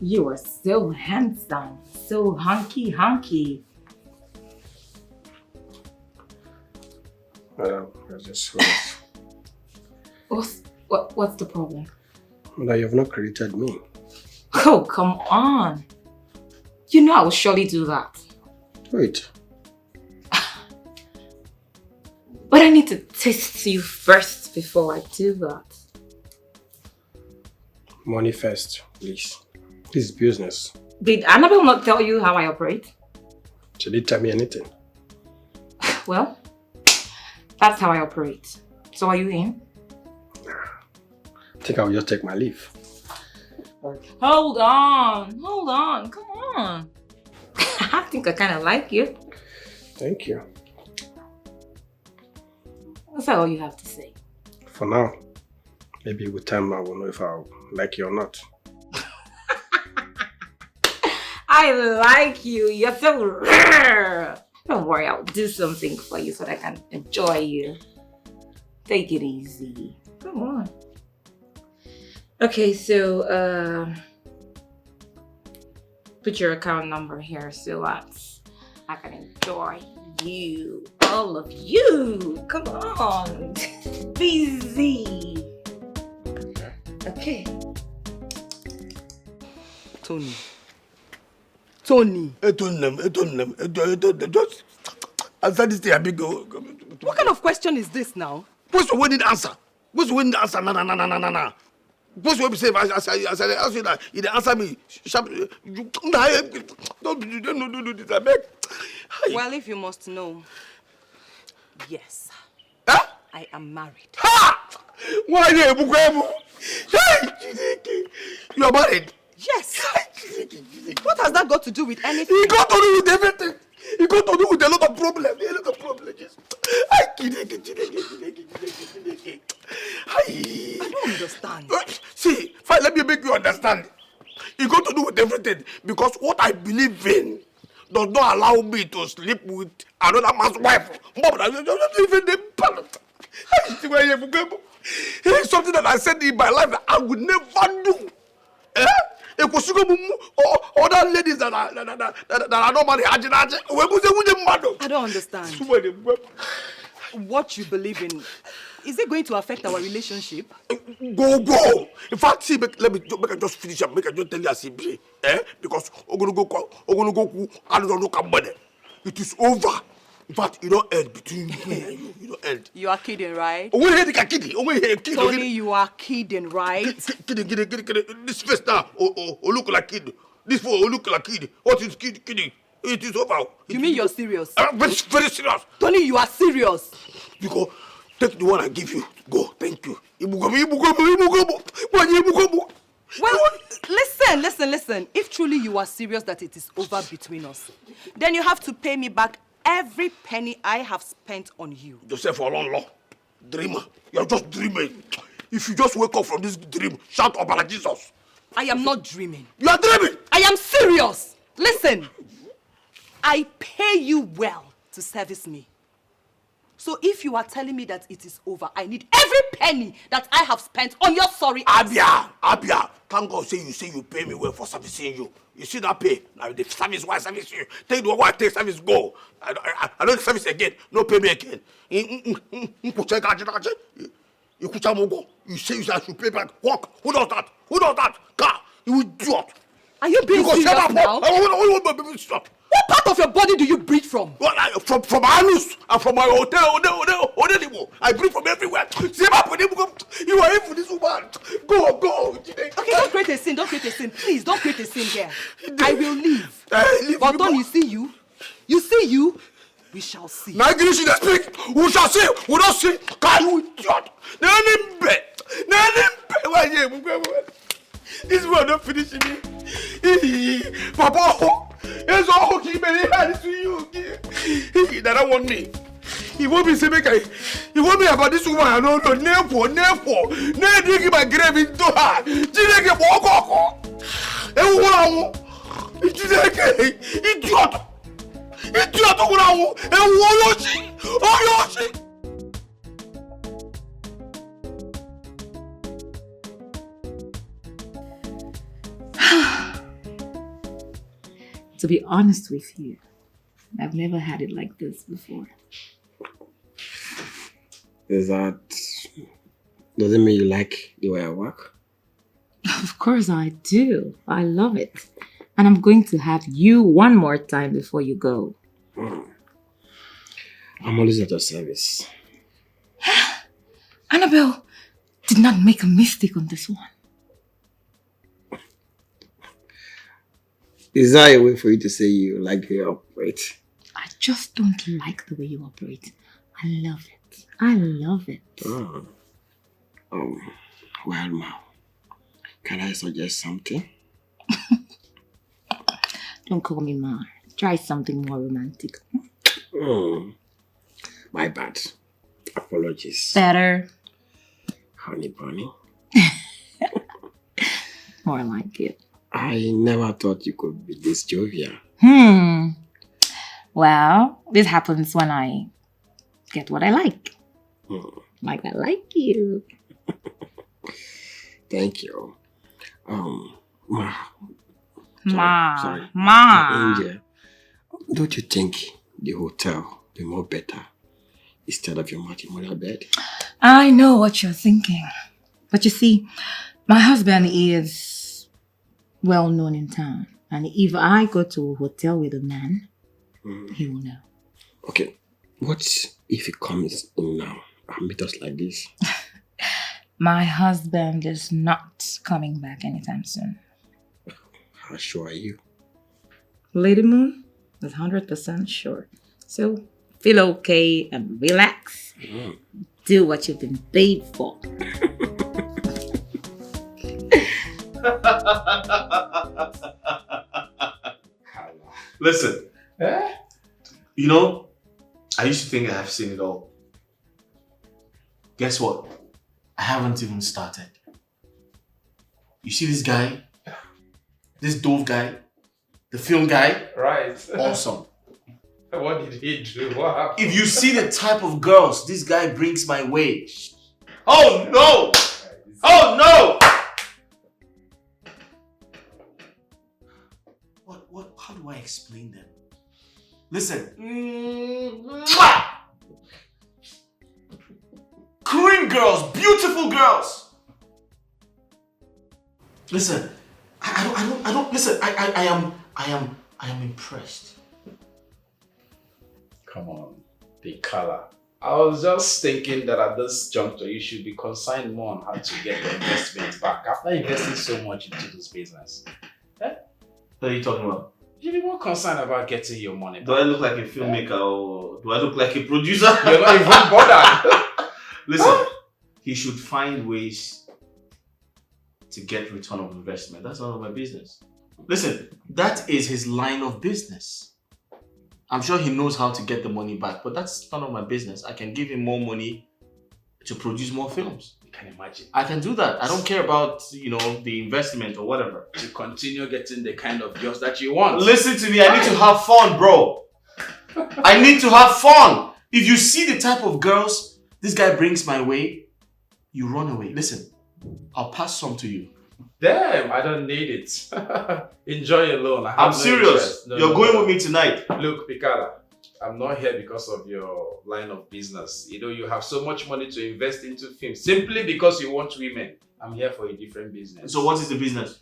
You are so handsome, so hunky. I just What's the problem? That you have not credited me. Oh, come on. You know I will surely do that. Wait. But I need to taste you first before I do that. Money first, please. This is business. Did Annabelle not tell you how I operate? She didn't tell me anything. Well, that's how I operate. So are you in? I think I'll just take my leave. Hold on, come on. I think I kind of like you. Thank you. That's all you have to say. For now. Maybe with time I will know if I'll like you or not. I like you. You're so rare. Don't worry, I'll do something for you so that I can enjoy you. Take it easy. Come on. Okay, so put your account number here so that I can enjoy you. All of you. Come on. Be easy. Okay. Tony. Just answer this thing, amigo. What kind of question is this now? What's the winning answer? What's the winning answer? Nah. What's what we say? As I ask you that, you answer me. Don't do this, I beg. Well, if you must know, yes, Huh? I am married. Ha! Why you are married? Yes. What has that got to do with anything? It got to do with everything. It got to do with a lot of problems. I don't understand. See, fine, let me make you understand. It got to do with everything because what I believe in does not allow me to sleep with another man's wife. It's something that I said in my life that I would never do. Other ladies that are not married. I don't understand. What you believe in, is it going to affect our relationship? Go. In fact, see, make I just finish up. Make I just tell you as it because it is over. In fact, you don't end between me and you. You don't end. You are kidding, right? Tony, you are kidding, right? Kidding. This face now, look like kid. This fool look like kid. What is kidding? It is over. You mean you're serious? I'm very serious. Tony, you are serious. Because take the one I give you. Go. Thank you. Well, listen. If truly you are serious that it is over between us, then you have to pay me back every penny I have spent on you. Joseph Olonlo, dreamer. You're just dreaming. If you just wake up from this dream, shout up like Jesus. I am not dreaming. You are dreaming. I am serious. Listen, I pay you well to service me. So if you are telling me that it is over, I need every penny that I have spent on your sorry ass. Abia. Thank God say you pay me well for servicing you. You see that pay? Now the service why I service you. Take the one why I take service, go. I don't service again. No pay me again. You say I should pay back. Walk. Who does that? Car. You idiot. Are you being serious now? Stop. What part of your body do you breathe from? Well, from Anus and from my hotel. I breathe from everywhere. You are in for this woman. Go. Okay, don't create a scene. Please, don't create a scene here. I will leave. But don't you see you? We shall see. Now you should speak. We shall see. We don't see. Can you idiot? This one not finishing me. Papa, it's all he made hands to you. He doesn't want me. He won't be saying, he won't be about this woman. No, never. Never dig my grave into her. Idiot. to be honest with you, I've never had it like this before. Does it mean you like the way I work? Of course I do. I love it. And I'm going to have you one more time before you go. I'm always at your service. Annabelle did not make a mistake on this one. Is that a way for you to say you like the way I operate? I just don't like the way you operate. I love it. I love it. Well, Ma, can I suggest something? Don't call me Ma. Try something more romantic. My bad. Apologies. Better. Honey bunny. More like it. I never thought you could be this jovial. Well, this happens when I get what I like. Like I like you. Thank you. Ma. Ma. Angel, don't you think the hotel will be more better instead of your matrimonial bed? I know what you're thinking. But you see, my husband is well known in town. And if I go to a hotel with a man, he will know. Okay, what if he comes in now and meet us like this? My husband is not coming back anytime soon. How sure are you? Lady Moon is 100% sure. So feel okay and relax. Do what you've been paid for. Listen, you know, I used to think I have seen it all. Guess what? I haven't even started. You see this guy? This Dove guy? The film guy? Right. Awesome. What did he do? What happened? If you see the type of girls this guy brings my way. Oh no! Oh no! How do I explain them? Listen. Korean girls, beautiful girls. Listen, I don't listen. I am impressed. Come on, the color. I was just thinking that at this juncture you should be concerned more on how to get the investment back after investing so much into this business. What are you talking about? You'll be more concerned about getting your money back. Do I look like a filmmaker or do I look like a producer? You're not even bothered. Listen, he should find ways to get return of investment. That's none of my business. Listen, that is his line of business. I'm sure he knows how to get the money back, but that's none of my business. I can give him more money to produce more films. You can imagine. I can do that. I don't care about, the investment or whatever. To continue getting the kind of girls that you want. Listen to me, I need to have fun, bro. I need to have fun. If you see the type of girls this guy brings my way, you run away. Listen, I'll pass some to you. Damn, I don't need it. Enjoy alone. I'm serious. You're going with me tonight. Look, Pikala, I'm not here because of your line of business. You have so much money to invest into films simply because you want women. I'm here for a different business. So what is the business?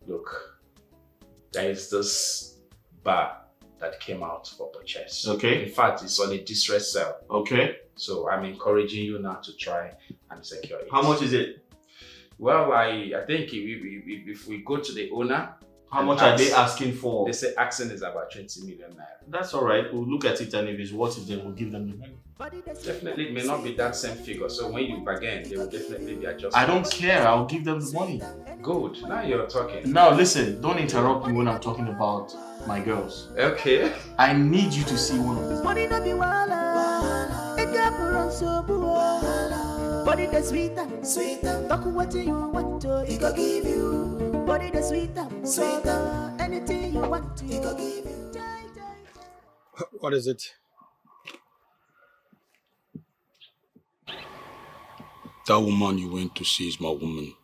Look, there is this bar that came out for purchase. Okay. In fact, it's on a distress sale. Okay. So I'm encouraging you now to try and secure it. How much is it? Well, I think if we go to the owner, how much are they asking for? They say asking is about 20 million naira. That's all right. We'll look at it, and if it's worth it, then we'll give them the money. Definitely, it may not be that same figure. So when you bargain, they will definitely be adjusted. I don't care. I'll give them the money. Good. Now you're talking. Now listen, don't interrupt me when I'm talking about my girls. Okay. I need you to see one of them. Body the sweeter, talk what you want to, he go give you. Body the sweeter, anything you want to, he go give you. What is it? That woman you went to see is my woman.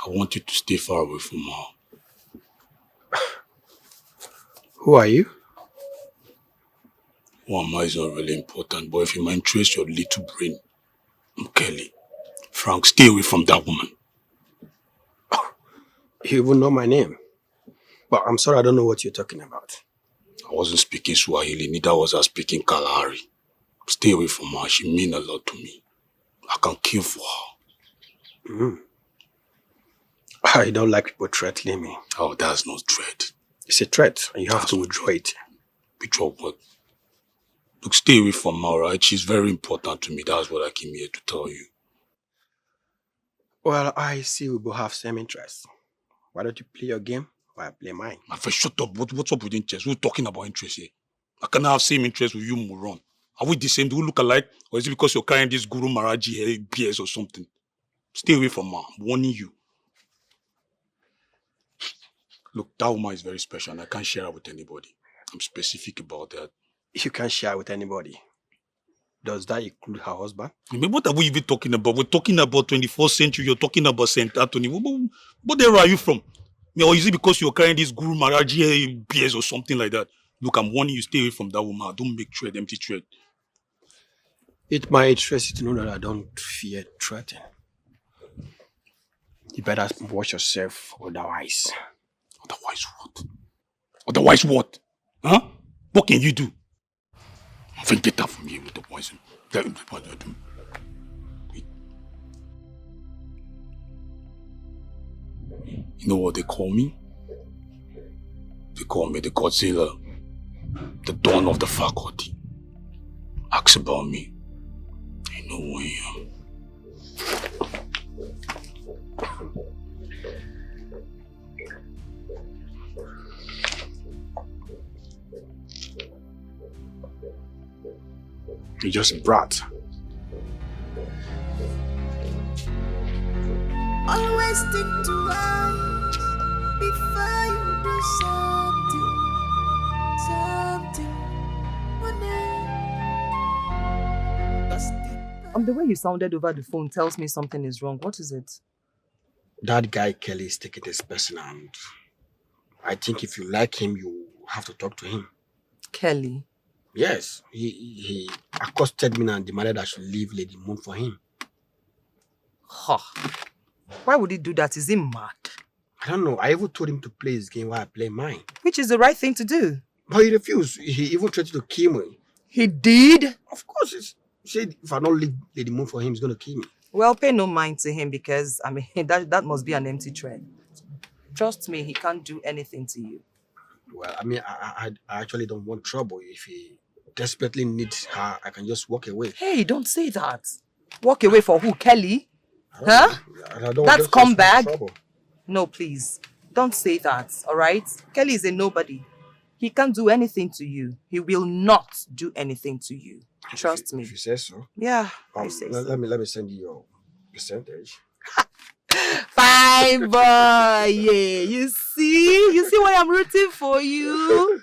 I want you to stay far away from her. Who are you? Who am I is not really important, but if you might trace your little brain, I'm Kelly. Frank, stay away from that woman. You even know my name. But I'm sorry, I don't know what you're talking about. I wasn't speaking Swahili, neither was I speaking Kalahari. Stay away from her, she means a lot to me. I can kill for her. I don't like people threatening me. Oh, that's not threat. It's a threat, and you have to withdraw it. Withdraw what? Look, stay away from her, right? She's very important to me. That's what I came here to tell you. Well, I see we both have same interests. Why don't you play your game while I play mine? My friend, shut up. What's up with interest? We're talking about interest here. I cannot have same interest with you, moron. Are we the same? Do we look alike? Or is it because you're carrying this Guru Maharaji hair beers or something? Stay away from her. I'm warning you. Look, that woman is very special and I can't share her with anybody. I'm specific about that. You can't share with anybody. Does that include her husband? I mean, what are we even talking about? We're talking about 21st century. You're talking about St. Anthony. What era are you from? Or is it because you're carrying this Guru Maharaji beers or something like that? Look, I'm warning you, stay away from that woman. Don't make threat, empty threat. It might interest you to know that I don't fear threatening. You better watch yourself otherwise. Otherwise what? Otherwise what? Huh? What can you do? I think get that from here with the poison. What do I do? You know what they call me? They call me the Godzilla, the dawn of the faculty. Ask about me. They know who I am. You're just a brat. Always think twice before you do something. The way you sounded over the phone tells me something is wrong. What is it? That guy Kelly is taking this person, and I think if you like him, you have to talk to him. Kelly? Yes, he accosted me and demanded I should leave Lady Moon for him. Huh. Why would he do that? Is he mad? I don't know. I even told him to play his game while I play mine. Which is the right thing to do. But he refused. He even tried to kill me. He did? Of course. He said if I don't leave Lady Moon for him, he's going to kill me. Well, pay no mind to him because, I mean, that must be an empty threat. Trust me, he can't do anything to you. Well, I mean, I actually don't want trouble. If he desperately needs her, I can just walk away. Hey, don't say that. Walk away for who? Kelly? Huh? That's comeback? No, please. Don't say that, all right? Kelly is a nobody. He can't do anything to you. He will not do anything to you. Trust me. If you say so. Yeah, I say so. Let me send you your percentage. Fine boy, yeah. You see why I'm rooting for you.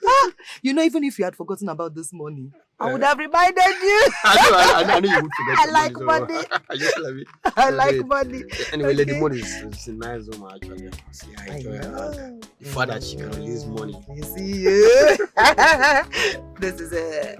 You know, even if you had forgotten about this money, I would have reminded you. I knew you would forget. I like money. I like money. Anyway, Lady Moon is a nice woman actually. See, I enjoy her. The fact that she can release money. You see, yeah. This is it.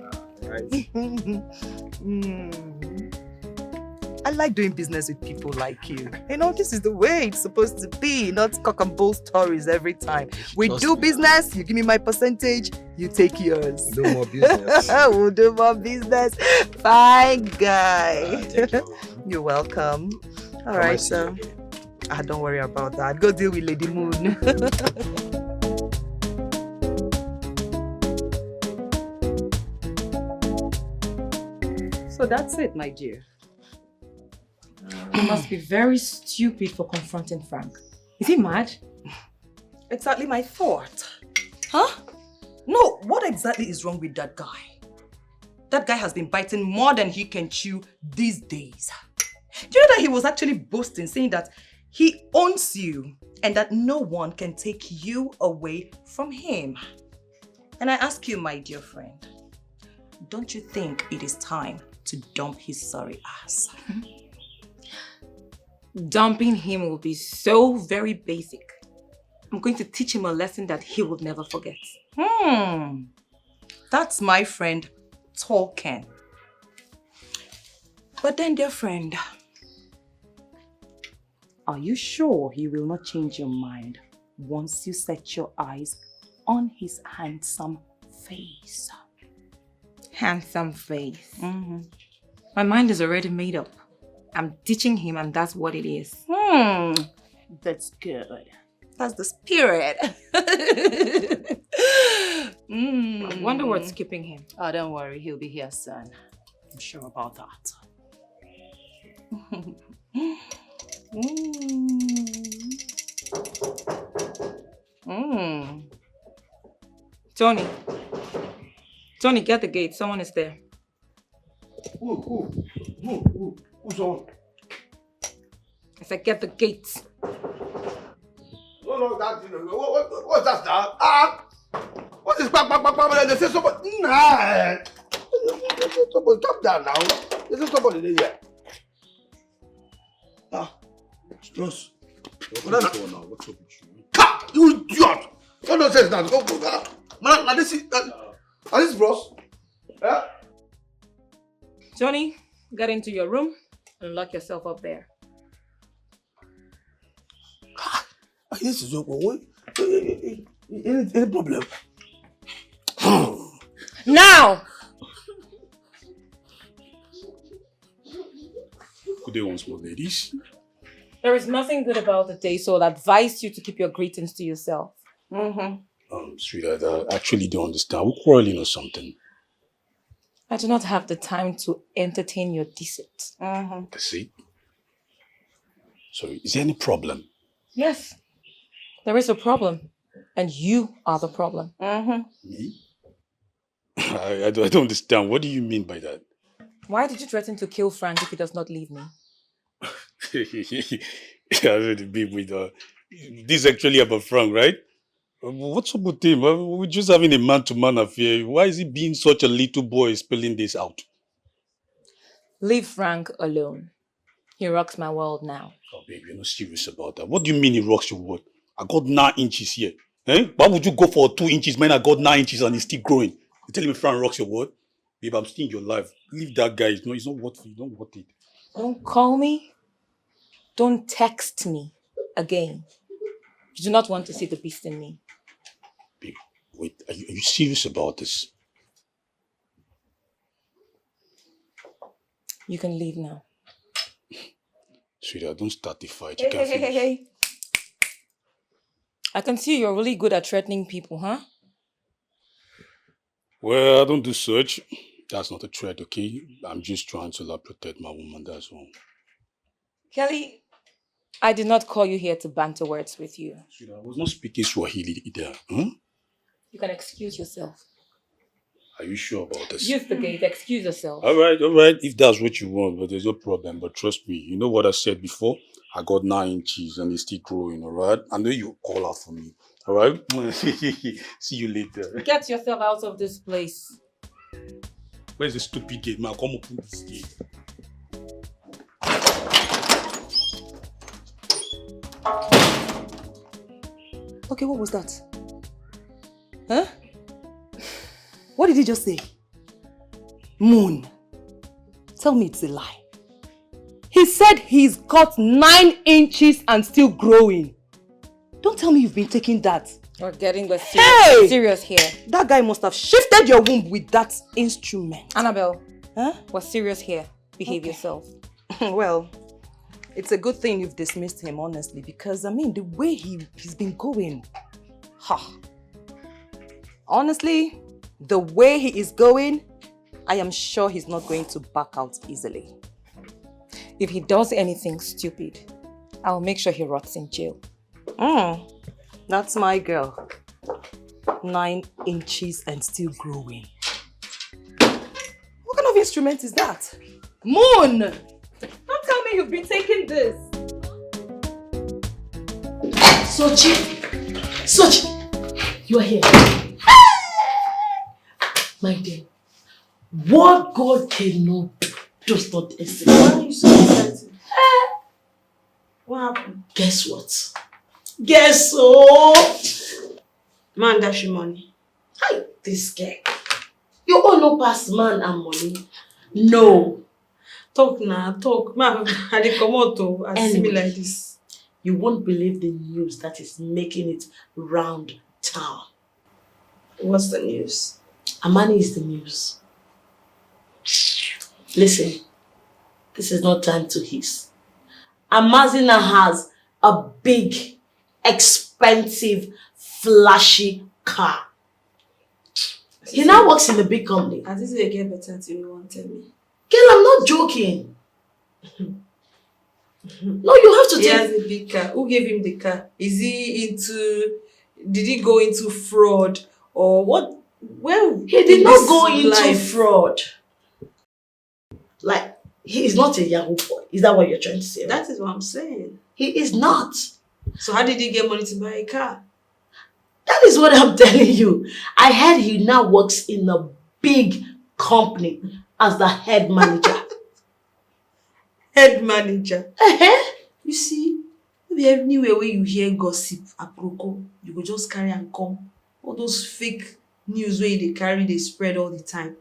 I like doing business with people like you. You know, this is the way it's supposed to be, not cock and bull stories every time. We do business, you give me my percentage, you take yours. Do more business. We'll do more business. Fine guy. Thank you. You're welcome. All right, so don't worry about that. Go deal with Lady Moon. So that's it, my dear. You must be very stupid for confronting Frank. Is he mad? Exactly my thought. Huh? No, what exactly is wrong with that guy? That guy has been biting more than he can chew these days. Do you know that he was actually boasting, saying that he owns you and that no one can take you away from him? And I ask you, my dear friend, don't you think it is time to dump his sorry ass? Dumping him will be so very basic. I'm going to teach him a lesson that he will never forget. That's my friend talking. But then, dear friend, are you sure he will not change your mind once you set your eyes on his handsome face? Handsome face. My mind is already made up. I'm ditching him and that's what it is. That's good. That's the spirit. I wonder what's keeping him. Oh, don't worry. He'll be here soon. I'm sure about that. Tony. Tony, get the gate. Someone is there. Who's on? I said, get the gate. No, that, what's that now? What is back? They say somebody. Nah. Somebody, calm down now. They say somebody there. Strauss. What's up with you? You idiot! What nonsense now? Go. Man, this is bros. Yeah? Tony, get into your room and lock yourself up there. This is any problem? Now! Good day once more, ladies. There is nothing good about the day, so I'll advise you to keep your greetings to yourself. Sweetheart, I actually don't understand. We're quarreling or something. I do not have the time to entertain your deceit. Deceit? So, is there any problem? Yes, there is a problem, and you are the problem. Me? I don't understand. What do you mean by that? Why did you threaten to kill Frank if he does not leave me? Yeah, this is actually about Frank, right? What's up with him? We're just having a man-to-man affair. Why is he being such a little boy spilling this out? Leave Frank alone. He rocks my world now. Oh, babe, you're not serious about that. What do you mean he rocks your world? I got 9 inches here. Eh? Why would you go for 2 inches? Man, I got 9 inches and it's still growing. You telling me Frank rocks your world? Babe, I'm still in your life. Leave that guy. He's not worth it. Don't worth it. Don't call me. Don't text me again. You do not want to see the beast in me. Babe, wait. Are you serious about this? You can leave now. Sweetheart, don't start the fight. Hey. I can see you're really good at threatening people, huh? Well, I don't do such. That's not a threat, okay? I'm just trying to protect my woman, that's all. Kelly, I did not call you here to banter words with you. Sweetheart, I was not speaking Swahili either. You can excuse yourself. Are you sure about this? Use the gate. Excuse yourself. All right. If that's what you want, but there's no problem. But trust me, you know what I said before? I got 9 inches and it's still growing, all right? I know you call out for me, all right? See you later. Get yourself out of this place. Where's the stupid gate, man? Come open this gate. Okay, what was that? Huh? What did he just say? Moon. Tell me it's a lie. He said he's got 9 inches and still growing. Don't tell me you've been taking that. You're getting the serious here. That guy must have shifted your womb with that instrument. Annabelle, huh? We're serious here. Behave yourself. Well, it's a good thing you've dismissed him, honestly, because, I mean, the way he's been going. Honestly, the way he is going, I am sure he's not going to back out easily. If he does anything stupid, I'll make sure he rots in jail. That's my girl. 9 inches and still growing. What kind of instrument is that? Moon! Don't tell me you've been taking this. Sochi, you are here. My dear, what God cannot do does not exist. Why are you so excited? What happened? Guess what? Guess what? Man, dash your money. Hi, this guy. You all know past man and money. No. Talk now, talk. Ma, I dey come out to see me like this. You won't believe the news that is making it round town. What's the news? Amani is the news. Listen, this is not time to hiss. Amazina has a big, expensive, flashy car. He now works in a big company. As if they get better till you won't tell me. Girl, I'm not joking. No, you have to He has a big car. Who gave him the car? Is he into... Did he go into fraud? Or what? Well, he did not go into fraud. Like, he is not a Yahoo boy. Is that what you're trying to say? That is what I'm saying. He is not. So how did he get money to buy a car? That is what I'm telling you. I heard he now works in a big company as the head manager. Head manager? You see, maybe anywhere where you hear gossip, aproko, you go just carry and come. All those fake news where they carry, they spread all the time.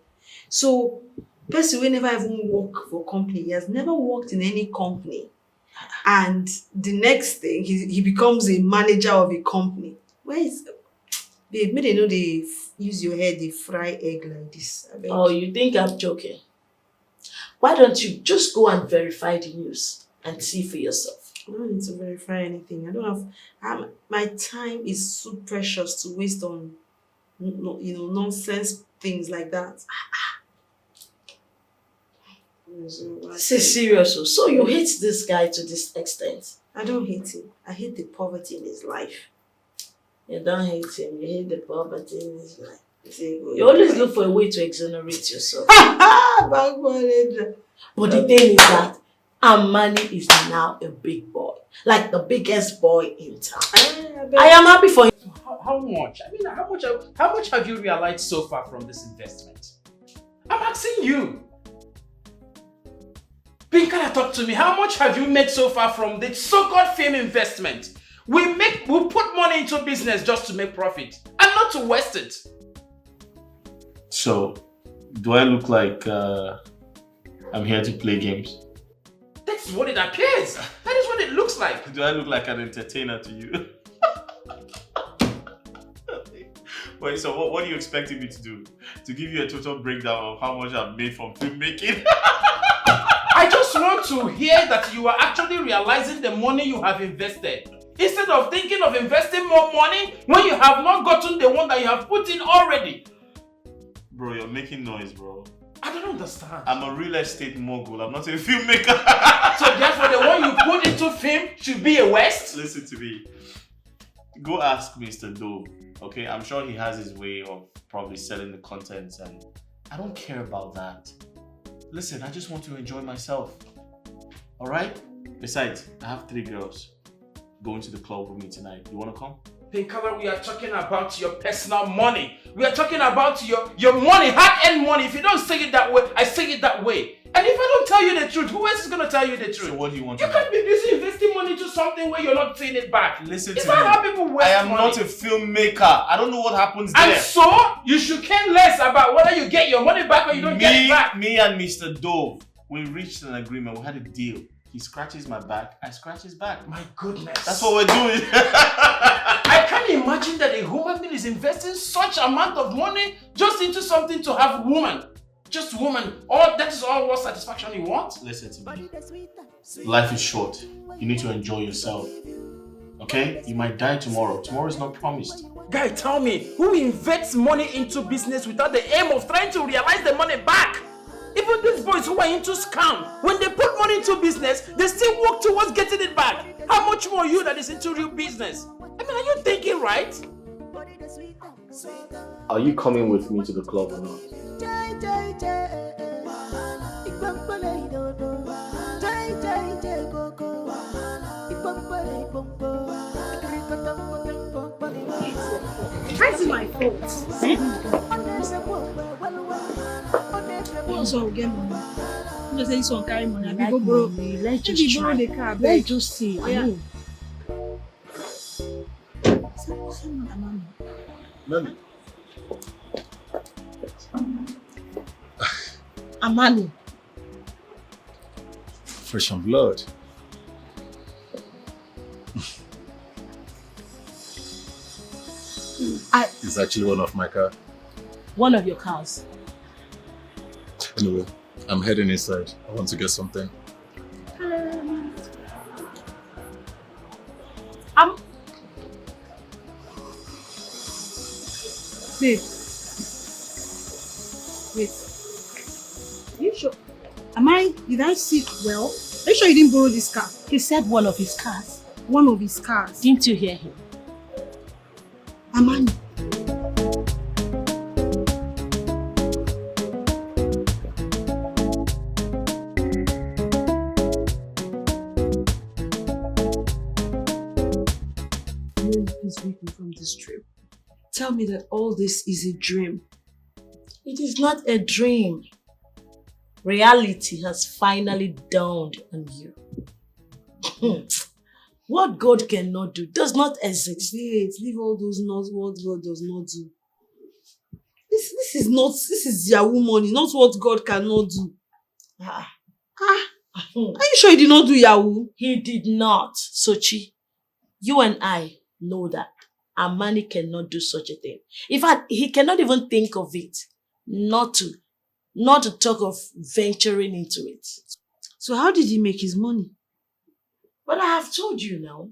So, person will never even work for a company. He has never worked in any company. And the next thing, he becomes a manager of a company. Where is... Babe, may they know they use your head, they fry egg like this. Oh, you think I'm joking? Why don't you just go and verify the news and see for yourself? I don't need to verify anything. I don't have... my time is so precious to waste on, nonsense things like that. This is serious. So you hate this guy to this extent? I don't hate him. I hate the poverty in his life. You don't hate him. You hate the poverty in his life. You always look for a way to exonerate yourself. But the thing is that Amani is now a big boy. Like the biggest boy in town. I am happy for him. How much? I mean, how much have you realized so far from this investment? I'm asking you. Pinkara, talk to me. How much have you made so far from the so-called fame investment? We put money into business just to make profit and not to waste it. So, do I look like I'm here to play games? That's what it appears. That is what it looks like. Do I look like an entertainer to you? Wait, so what are you expecting me to do? To give you a total breakdown of how much I've made from filmmaking? I just want to hear that you are actually realizing the money you have invested. Instead of thinking of investing more money when you have not gotten the one that you have put in already. Bro, you're making noise, bro. I don't understand. I'm a real estate mogul. I'm not a filmmaker. So therefore the one you put into film should be a waste? Listen to me. Go ask Mr. Dove. Okay, I'm sure he has his way of probably selling the contents and I don't care about that. Listen, I just want to enjoy myself. Alright? Besides, I have 3 girls going to the club with me tonight. You wanna come? Pinkala, we are talking about your personal money. We are talking about your money, hard-earned money. If you don't say it that way, I say it that way. And if I don't tell you the truth, who else is going to tell you the truth? So what do you want to know? You can't be busy investing money into something where you're not seeing it back. Listen it's to me. not how people waste I am money. not a filmmaker. I don't know what happens there. And so, you should care less about whether you get your money back or you don't get it back. Me and Mr. Dove, we reached an agreement. We had a deal. He scratches my back, I scratch his back. My goodness. That's what we're doing. I can't imagine that a human being is investing such amount of money just into something to have woman. Just woman. That is all what satisfaction you want? Listen to me. Life is short. You need to enjoy yourself. Okay? You might die tomorrow. Tomorrow is not promised. Guy, tell me, who invests money into business without the aim of trying to realize the money back? Even these boys who are into scam, when they put money into business, they still work towards getting it back. How much more you that is into real business? I mean, are you thinking right? Are you coming with me to the club or not? Try to my fault. Also, get money. I'm just saying, so carry money. I go borrow. Let's just borrow the car. Let's just see. Yeah. Mommy. Amani. Fresh on blood. It's actually one of my car. One of your cars. Anyway, I'm heading inside. I want to get something. Babe. Wait. Are you sure? Did I see it well? Are you sure you didn't borrow this car? He said one of his cars. One of his cars. Didn't you hear him? Amani. Please wake me from this dream. Tell me that all this is a dream. It is not a dream. Reality has finally dawned on you. What God cannot do does not exist. Wait, leave all those not what God does not do. This is Yahoo money, not what God cannot do. Are you sure he did not do Yahoo? He did not, Sochi. You and I know that Amani cannot do such a thing. In fact, he cannot even think of it. Not to talk of venturing into it. So how did he make his money? But I have told you now.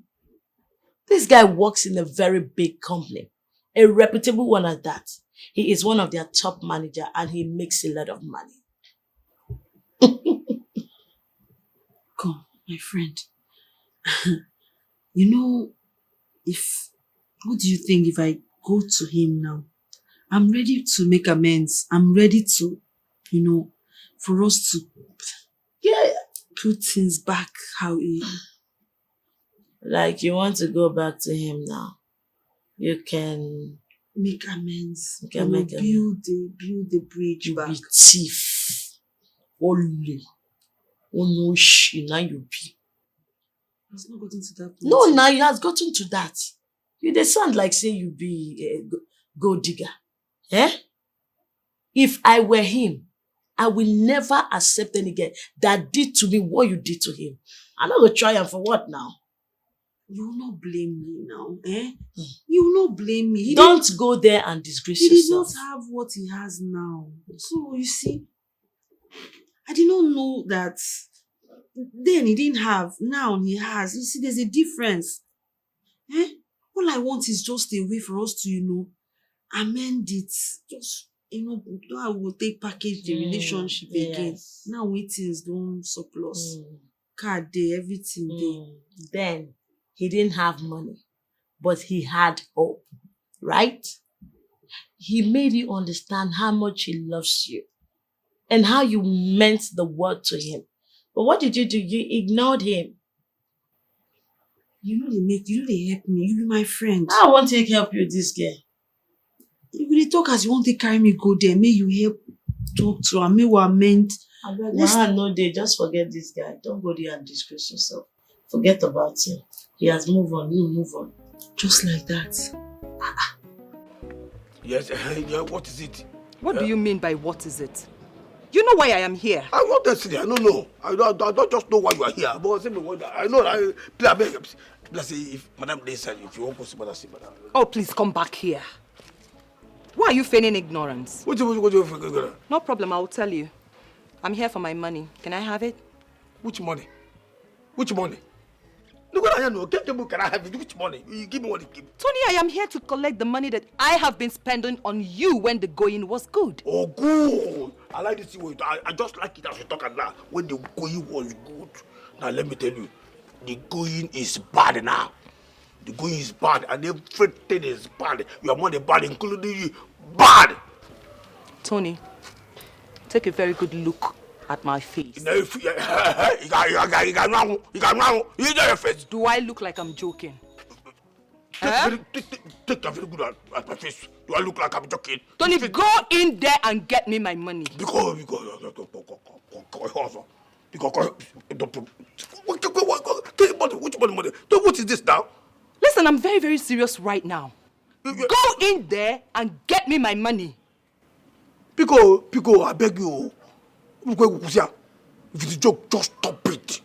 This guy works in a very big company. A reputable one at that. He is one of their top manager and he makes a lot of money. Come, my friend. What do you think if I go to him now? I'm ready to make amends. I'm ready to, for us to put things back how it. Like you want to go back to him now. You can make amends. You can make build the bridge back. Be thief. Only. Oh no, now you be. It's not gotten to that point. No, now it has gotten to that. You they sound like say you be a gold digger. Eh? If I were him, I will never accept any girl that did to me what you did to him. I'm not going to try him for what now? You will not blame me now, eh? You will not blame me. Don't go there and disgrace yourself. He did not have what he has now. So, you see, I did not know that then he didn't have, now he has. You see, there's a difference. Eh? All I want is just a way for us to, amend it. Just, I will take package the relationship again. Now things don't surplus. Card day, everything day. Then he didn't have money, but he had hope, right? He made you understand how much he loves you and how you meant the world to him. But what did you do? You ignored him. They help me. You be my friend. I want to help you, this girl. You really talk as you want to carry me go there. May you help talk to her. May we amend. No day. Just forget this guy. Don't go there and disgrace yourself. Forget about him. He has moved on. You move on. Just like that. Yes, what is it? What do you mean by what is it? You know why I am here? I want to see. I don't know. I don't just know why you are here. But I know. Let's see if Madam Lisa, if you want to see Madam. Oh, please come back here. Why are you feigning ignorance? What you No problem, I will tell you. I'm here for my money. Can I have it? Which money? Which money? Look what I know. Can I have it? Which money? You give me what you give. Tony, I am here to collect the money that I have been spending on you when the going was good. Oh, good. I like this way. I just like it as you talk now. When the going was good. Now let me tell you, the going is bad now. The going is bad and everything is bad. Your money bad, including you. Bad. Tony, take a very good look at my face. You know your face. Do I look like I'm joking? Take a very good at my face. Do I look like I'm joking? Tony, go in there and get me my money. Because which money? What is this now? Listen, I'm very, very serious right now. Go in there and get me my money. Pico, I beg you. If it's a joke, just stop it.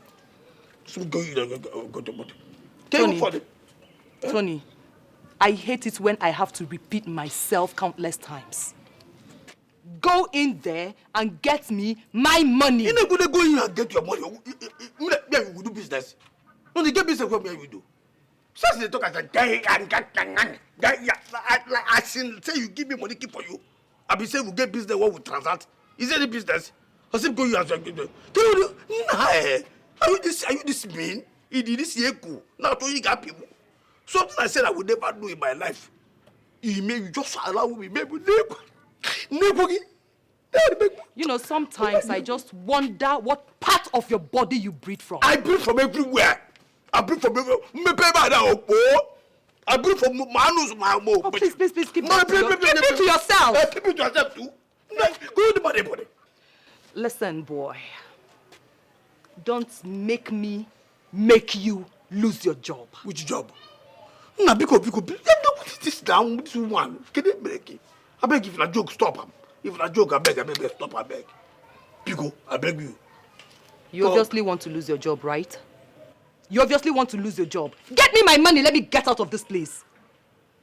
So go to body. Tony, I hate it when I have to repeat myself countless times. Go in there and get me my money. You're not going to go in and get your money. You will do business. No, they get business from where you do. So they talk as a guy I say you give me money, keep for you. I be saying we get business, what we transact. Is there any business? I said go you as a are you this mean? It is this year cool. Now to you got people. Something I said I would never do in my life. You just allow me, maybe you know, sometimes I just wonder what part of your body you breathe from. I breathe from everywhere. I breathe from everywhere. I breathe from my nose, my mouth. Oh, please, keep it to yourself. Keep it to yourself too. Go to the body. Listen, boy. Don't make me make you lose your job. Which job? Nah, because what is this down? This one. Can you break it? I beg if a joke, stop him. If a joke, I beg, stop, I beg. Pico, I beg you. You obviously want to lose your job, right? You obviously want to lose your job. Get me my money, let me get out of this place.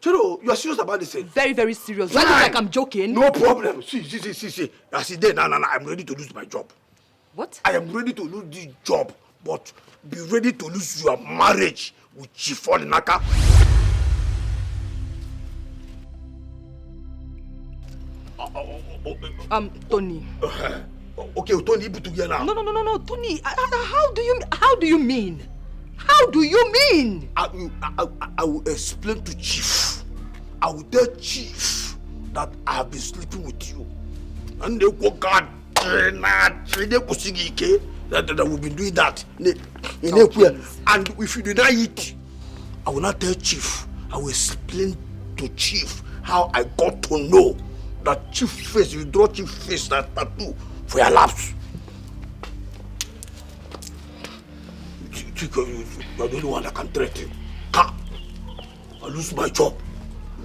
Chiro, you are serious about this thing? Very, very serious. Do I look like I'm joking? No problem. See. I see there, now, I'm ready to lose my job. What? I am ready to lose this job, but be ready to lose your marriage with Chifon Naka. Tony. Okay, Tony, put together now. No, Tony. How do you mean? How do you mean? I will explain to Chief. I will tell Chief that I have been sleeping with you. And they go God, that we've been doing that. And if you deny it, I will not tell Chief. I will explain to Chief how I got to know that Chief face, you draw Chief face, that tattoo for your laps. You are the only one that can threaten. I lose my job,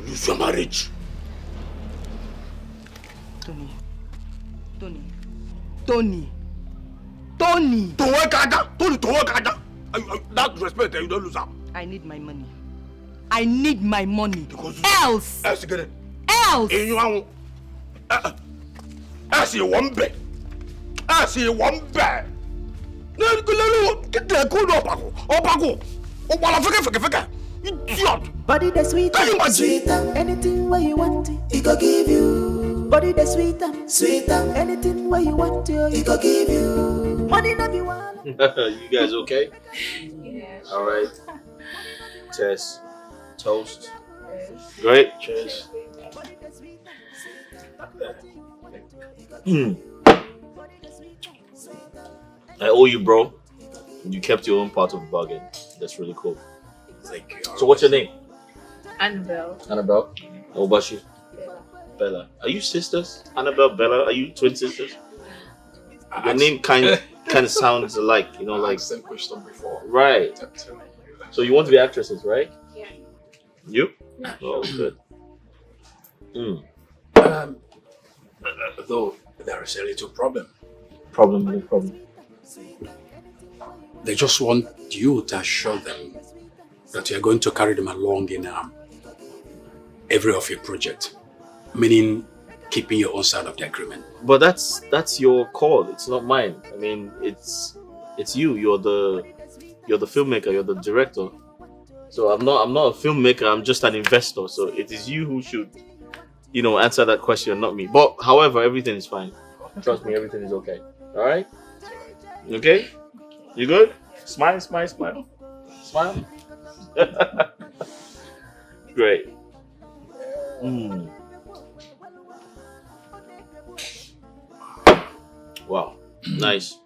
lose your marriage. Tony. That respect, you don't lose her. I need my money. Because else. Else get it. Else. Else you one bed. Get the good opago. Idiot. Body the sweet, anything where you want it, he go give you. Body the sweet, anything where you want it, he go give you. Money not be one. You guys okay? Yeah. All right. Cheers. Toast. Great. Cheers. I owe you, bro. You kept your own part of the bargain. That's really cool. Thank you. So what's your name? Annabelle. Annabelle. What about you? Bella. Are you sisters? Annabelle, Bella. Are you twin sisters? Your name kind of sounds alike. You know, like same question before. Right. So you want to be actresses, right? Yeah. You? Yeah. Oh, good. Though there is a little problem. Problem. They just want you to assure them that you are going to carry them along in every of your project, meaning keeping your own side of the agreement. But that's your call. It's not mine. I mean, it's you. You're the filmmaker. You're the director. So I'm not a filmmaker. I'm just an investor. So it is you who should, answer that question, not me. But however, everything is fine. Trust me, everything is okay. All right. Okay. You good? Smile. Smile. Great. Wow. Nice.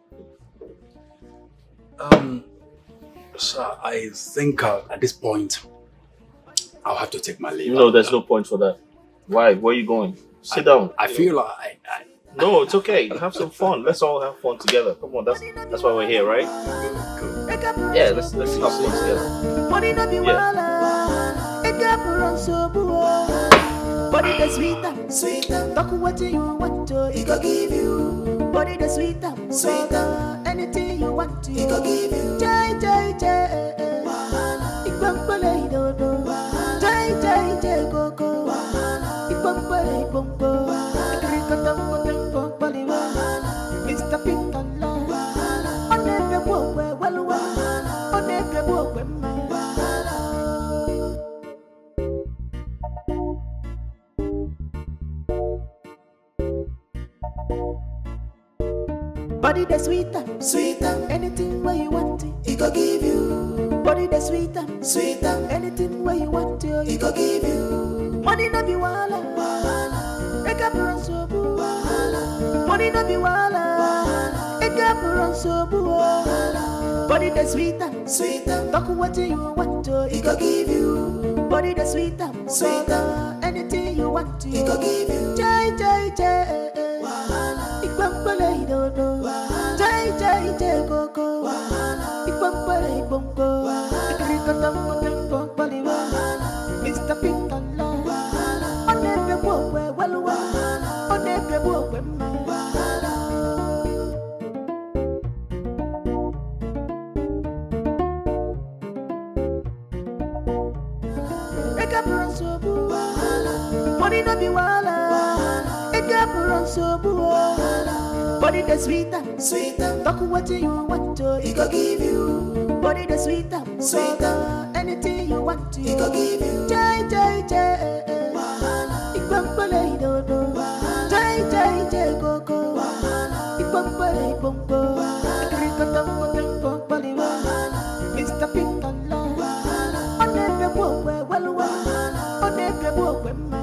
So I think at this point, I'll have to take my leave. No, there's no point for that. Why? Where are you going? Sit down. I feel like No, it's okay. Have some fun. Let's all have fun together. Come on, that's why we're here, right? Yeah, let's have fun together. Yeah. Body the sweet, talk what you want to, he go give you. Body Body the sweet and sweet. Anything you want to, he go give you. Jai jai jai. Igbambale dodo. Jai jai jai go go. Igbambale bongo. Krikatam kotam bongbali wa. Mr. Pinkala. Onebe bokwe walwa. Onebe bokwe ma. Body the sweeter, sweeter. Anything where you want it, he go give you. Body the sweeter, sweeter. Anything where you want it, he go give you. Money no be wala, eka buran sobu. Money no be wala, eka buran sobu. Body the sweeter, sweeter. Talk what you want to, he go give you. Body the sweeter, sweeter. Anything you want to, he go give you. Jai jai jai. Igbambale dodo. Jai jai jai go go. Igbambale bongo. Krikatam kotam bongbali wa. Mr. Pinkala. Onebe bokwe walwa. Onebe bokwe ma. Eka buran sobu. Money no be wala. Eka buran sobu. Body the sweeter, sweeter. Talk what you want to, he go give you. Body the sweeter, sweeter. Anything you want to, he go give you. Jai jai jai. Igbambale dodo. Jai jai jai go go. Igbambale bongo. Krikatam kotam bongbali wa. Mr. Pinkala. Onebe bokwe walwa. Onebe bokwe ma.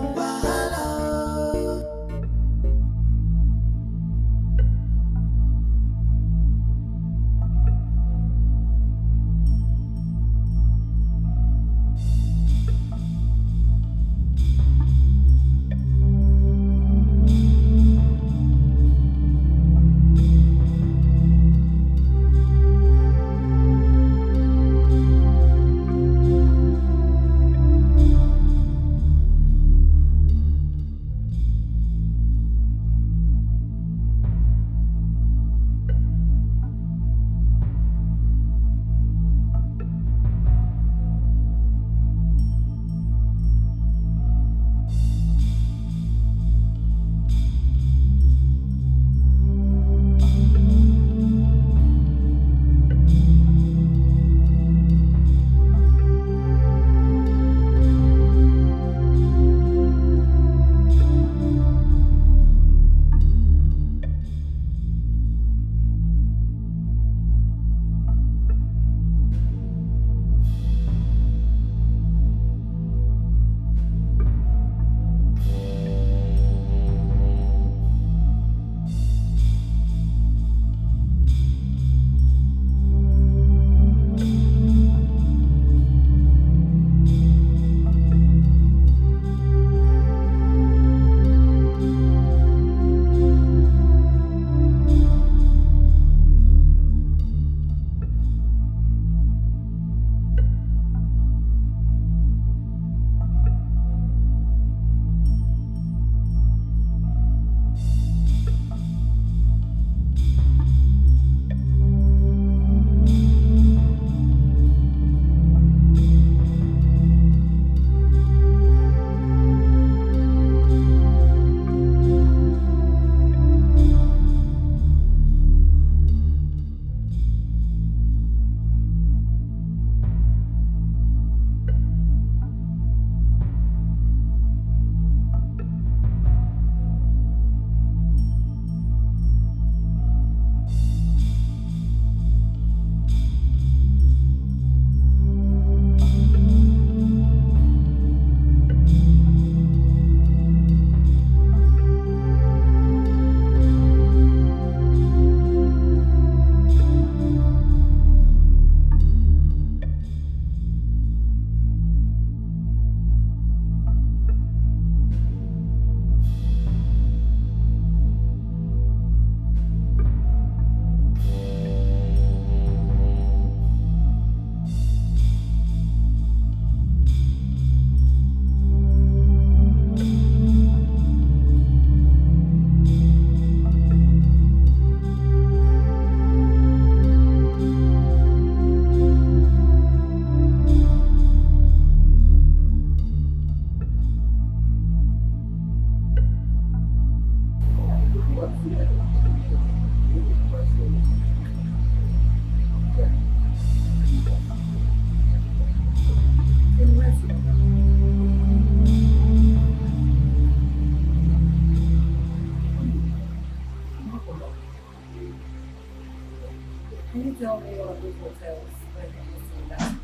tell me one of those hotels where people say that.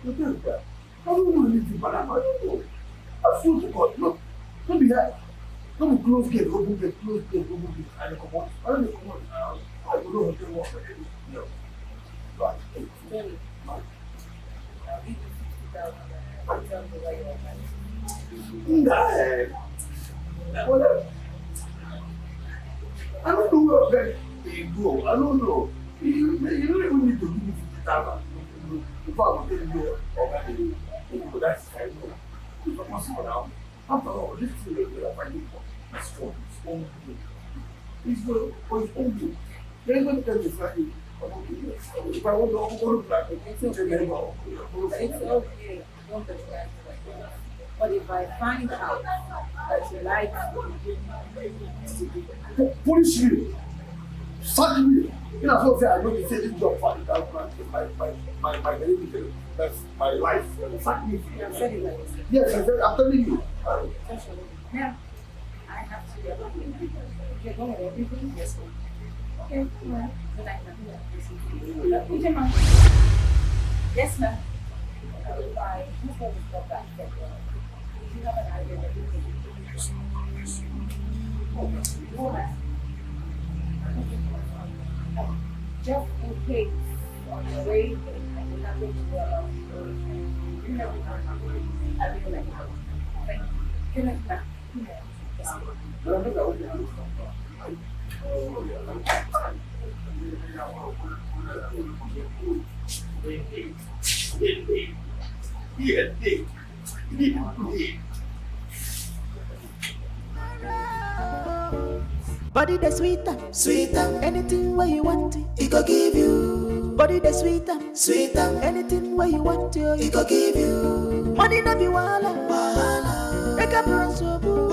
I don't know anything, but I don't know. I swear to God, no. Don't be that. Don't be close gate, open gate, close gate, open gate. I don't come on. I don't come on. I don't know what they want. No. Right. Really? I'll give you 50,000. I'll tell me where you're at. Nah. Whatever. I don't know where they go. I don't know. You don't even need to give me 50,000. If I was telling you, that's fine. It's not possible now. After all, this is the way I'm fighting for. It's for its own good. It's for its own good. They're going to tell me Friday. If I want to go to black, it's okay. Don't Don't get that. But if I find out that you like police you, sack me. You know, so I know you say this job for my life. Sack me. Yes, I'm telling you. now, I have to be able to get on with everything. Yes, okay, well, then I can do that. Yes, ma'am. I just want to stop that. You have an idea that you can do. Just in case on the way, I will not go to the you know, I will let you know. Thank you. Good night, ma'am. Body the sweeter, anything where you want it go give you. Body the sweeter, anything where you want it go give you. Money no be wala, make up run so boo.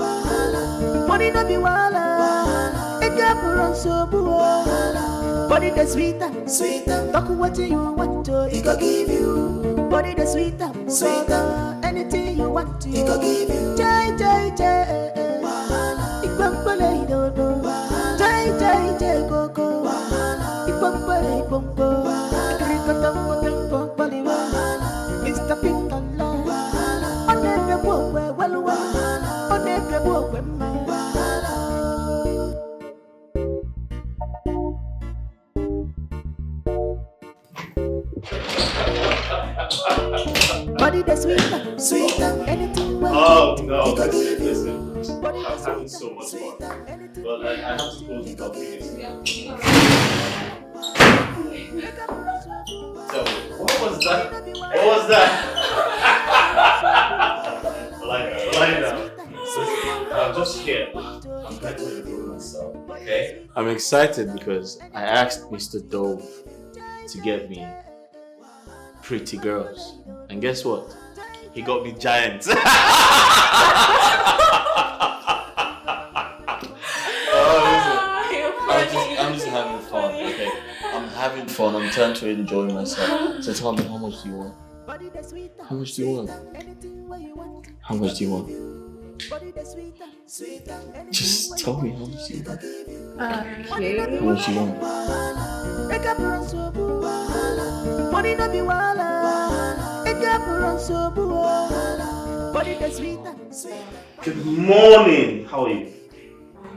Money no be wala, make up run so boo. Body the sweeter, talk what you want to go give you. Body the sweeter, anything you want to go give you. Jai. Ipampale dodo, jai koko. Ipampale pompo, krikatam paliwa. Mr. Pinkala, onebe bokwe walwa, onebe bokwe ma. Body the sweeter, anything. Oh no, listen. I'm having so much fun. Well, I have to close the coffee. So, what was that? Lie down. I'm just here. I'm trying to enjoy myself, okay? I'm excited because I asked Mr. Dove to get me pretty girls. And guess what? He got me giants. I'm just having fun, okay? I'm having fun. I'm trying to enjoy myself. So tell me, how much do you want? How much do you want? How much do you want? Just tell me how much do you want. Okay. How much do you want? Money no be wala, Good morning. How are you?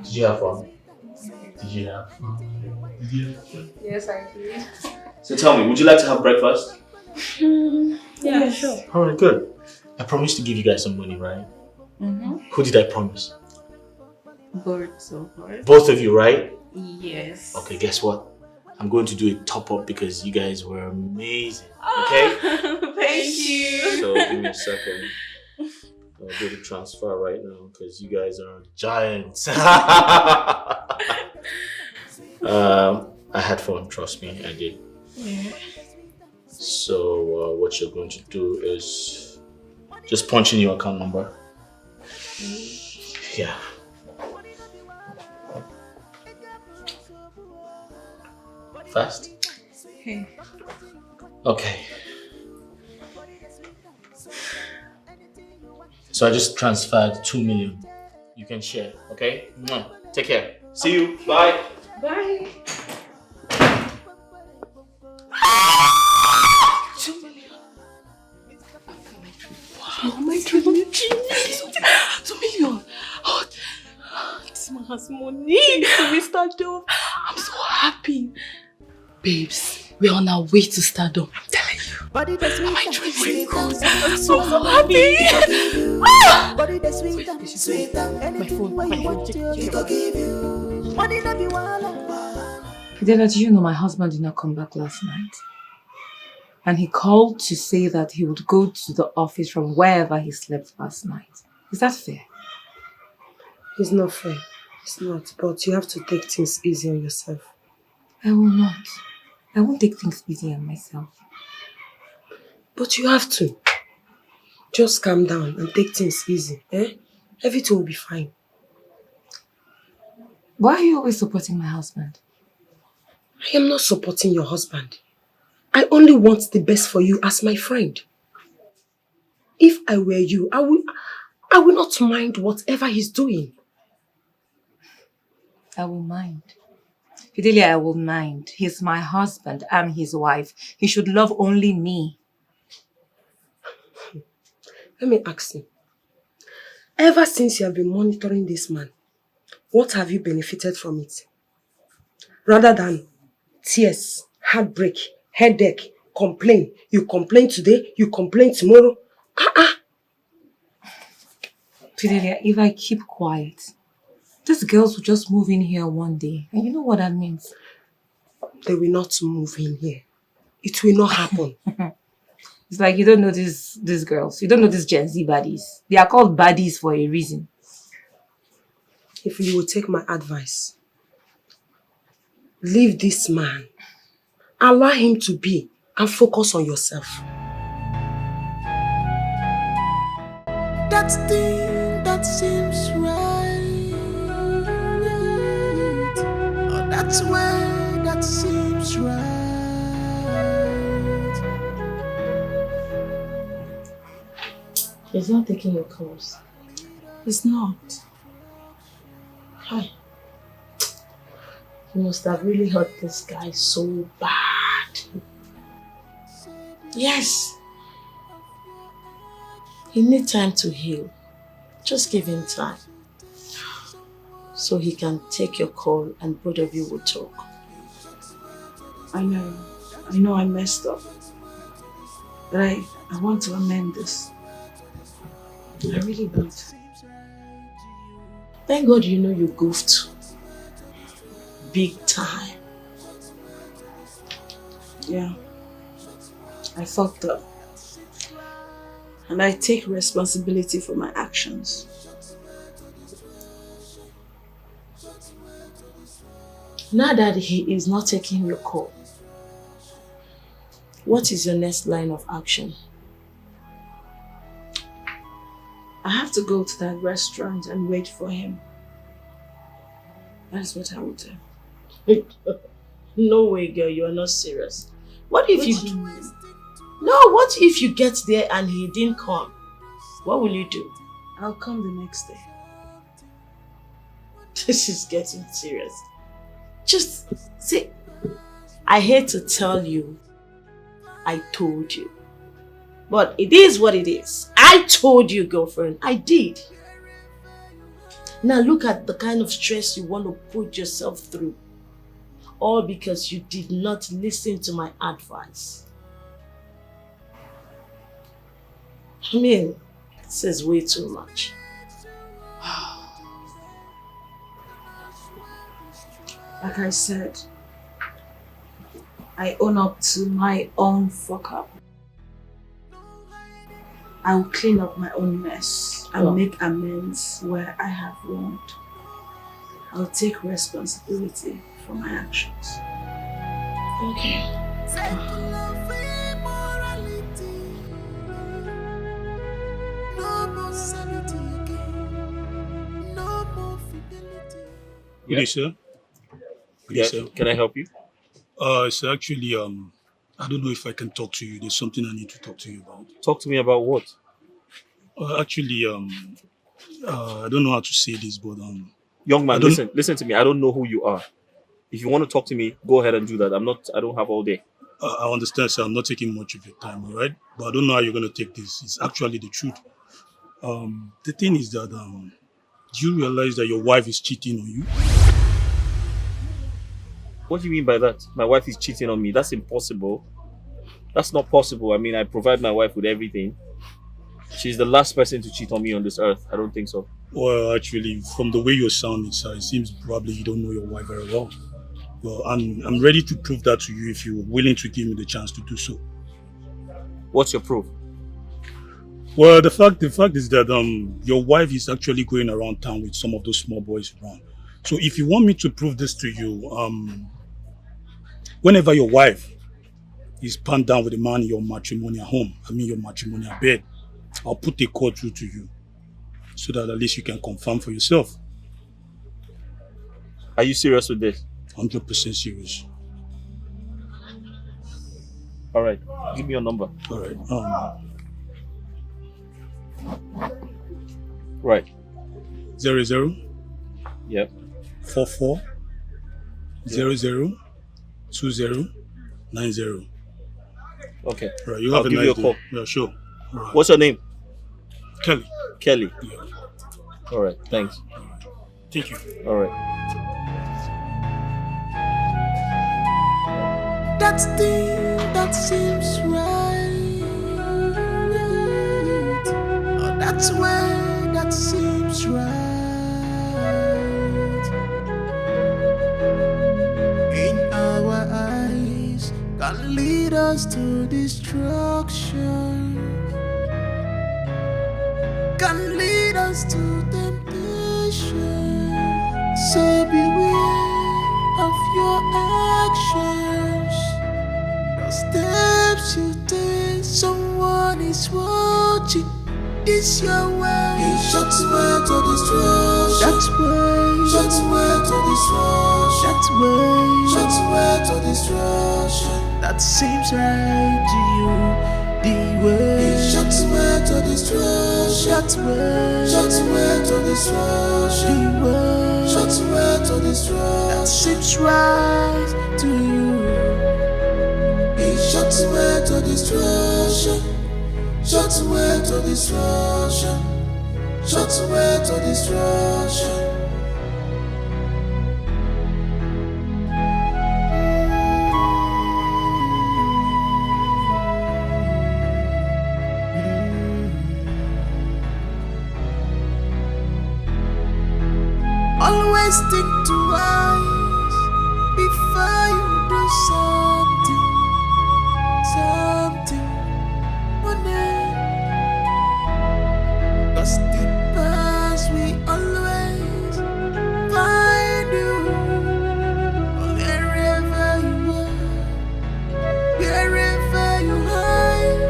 Did you have fun? Yes, I did. So tell me, would you like to have breakfast? Yeah, sure. Alright, good. I promised to give you guys some money, right? Mm-hmm. Who did I promise? Both so far. Both of you, right? Yes. Okay, guess what? I'm going to do a top up because you guys were amazing. Okay? Thank you. So give me a second. I'll do the transfer right now because you guys are giants. I had fun, trust me, I did. Yeah. So what you're going to do is just punch in your account number. Yeah. Fast? Okay. So I just transferred 2 million. You can share, okay? Take care. See you. Bye. Bye. Wow, my dream. 2 million. Oh, this man has money. Mr. Dove. I'm so happy. Babes, we're on our way to stardom. I'm telling you. Body the sweet, my dream. I'm so happy. Body the sweet, anything where you want to, he go give you. Money no be wala. Fidelia, do you know my husband did not come back last night? And he called to say that he would go to the office from wherever he slept last night. Is that fair? It's not fair. It's not. But you have to take things easy on yourself. I will not. I won't take things easy on myself. But you have to. Just calm down and take things easy. Everything will be fine. Why are you always supporting my husband? I am not supporting your husband. I only want the best for you as my friend. If I were you, I will not mind whatever he's doing. I will mind. Fidelia, I will mind. He's my husband. I'm his wife. He should love only me. Let me ask you. Ever since you have been monitoring this man, what have you benefited from it? Rather than tears, heartbreak, headache, complain. You complain today, you complain tomorrow. Fidelia, if I keep quiet, these girls will just move in here one day. And you know what that means? They will not move in here. It will not happen. It's like you don't know these girls. You don't know these Gen Z baddies. They are called baddies for a reason. If you will take my advice, leave this man. Allow him to be and focus on yourself. That thing that seems right. Oh, that's way that seems right. He's not taking your calls. It's not. Hi. You must have really hurt this guy so bad. Yes. He needs time to heal. Just give him time. So he can take your call and both of you will talk. I know I messed up. But I want to amend this. I really want. Thank God you know you goofed. Big time. Yeah. I fucked up. And I take responsibility for my actions. Now that he is not taking your call, what is your next line of action? I have to go to that restaurant and wait for him. That's what I will do. No way, girl, you are not serious. What if What you... do you mean? No, what if you get there and he didn't come? What will you do? I'll come the next day. This is getting serious. Just see, I hate to tell you, I told you. But it is what it is. I told you, girlfriend. I did. Now look at the kind of stress you want to put yourself through. All because you did not listen to my advice. I mean, this is way too much. Like I said, I own up to my own fuck up. I will clean up my own mess and make amends where I have wronged. I'll take responsibility for my actions. Okay. Good day, sir. Good day, sir. Can I help you? Sir, actually, I don't know if I can talk to you. There's something I need to talk to you about. Talk to me about what? Actually, I don't know how to say this, but Young man, listen to me. I don't know who you are. If you want to talk to me, go ahead and do that. I don't have all day. I understand, sir. I'm not taking much of your time, all right? But I don't know how you're going to take this. It's actually the truth. The thing is that, do you realize that your wife is cheating on you? What do you mean by that? My wife is cheating on me. That's impossible. That's not possible. I mean, I provide my wife with everything. She's the last person to cheat on me on this earth. I don't think so. Well, actually, from the way you're sounding, sir, it seems probably you don't know your wife very well. Well, I'm ready to prove that to you if you're willing to give me the chance to do so. What's your proof? Well, the fact is that your wife is actually going around town with some of those small boys around. So if you want me to prove this to you, whenever your wife is panned down with a man in your matrimonial home, your matrimonial bed, I'll put a call through to you so that at least you can confirm for yourself. Are you serious with this? 100% serious. All right, give me your number. All right. Right. 00. Yep. 44 00 20 90. Okay. All right. You I'll have a give nice you a day. call. Yeah, sure. All right. What's your name? Kelly. Kelly. Yeah. All right. Thanks. Thank you. All right. That thing that seems right. Oh, that's way that seems right. In our eyes, can lead us to destruction. Can lead us to temptation. So beware of your actions. The steps you take, someone is watching. It's your way. It's your way to destruction. That's way. That's way to destruction. That's way. That's way to destruction. That seems right to you. The way. It's your way to destruction. That's way. That's way to destruction. The way. That's way to destruction. That seems right to you. It's your way to destruction. Shut away to destruction. Shut away to destruction. Always think twice before you do something. Cause the past we always find you. Wherever you are, wherever you hide.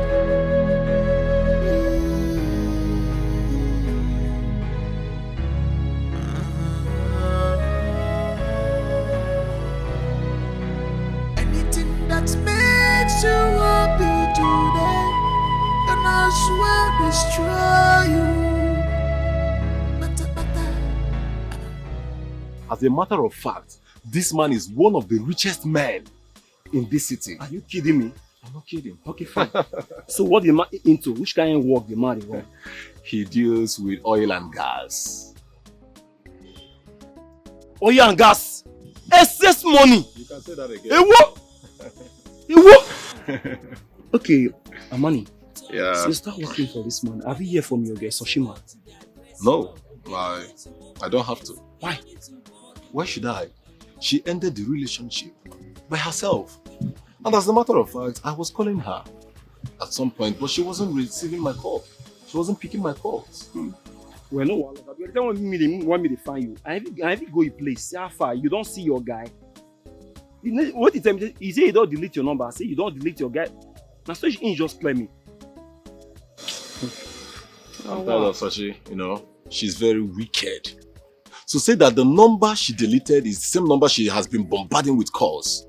Anything that makes you happy today, and I swear destroy you. As a matter of fact, this man is one of the richest men in this city. Are you kidding me? I'm not kidding. Okay, fine. So what the man into? Which kind of work the man is on? He deals with oil and gas. Oil and gas? Excess money! You can say that again. What? What? Okay, Amani. Yeah. So you start working for this man. Have you heard from your girl, Soshima? No, I don't have to. Why? Why should I? She ended the relationship by herself. And as a matter of fact, I was calling her at some point, but she wasn't receiving my call. She wasn't picking my calls. Well, no, you don't want me to find you. I have to go a place. See how far. You don't see your guy. What he tell me? He say you don't delete your number. I say you don't delete your guy. Now, so he just play me. I'm tired of Sashi, she's very wicked. So say that the number she deleted is the same number she has been bombarding with calls.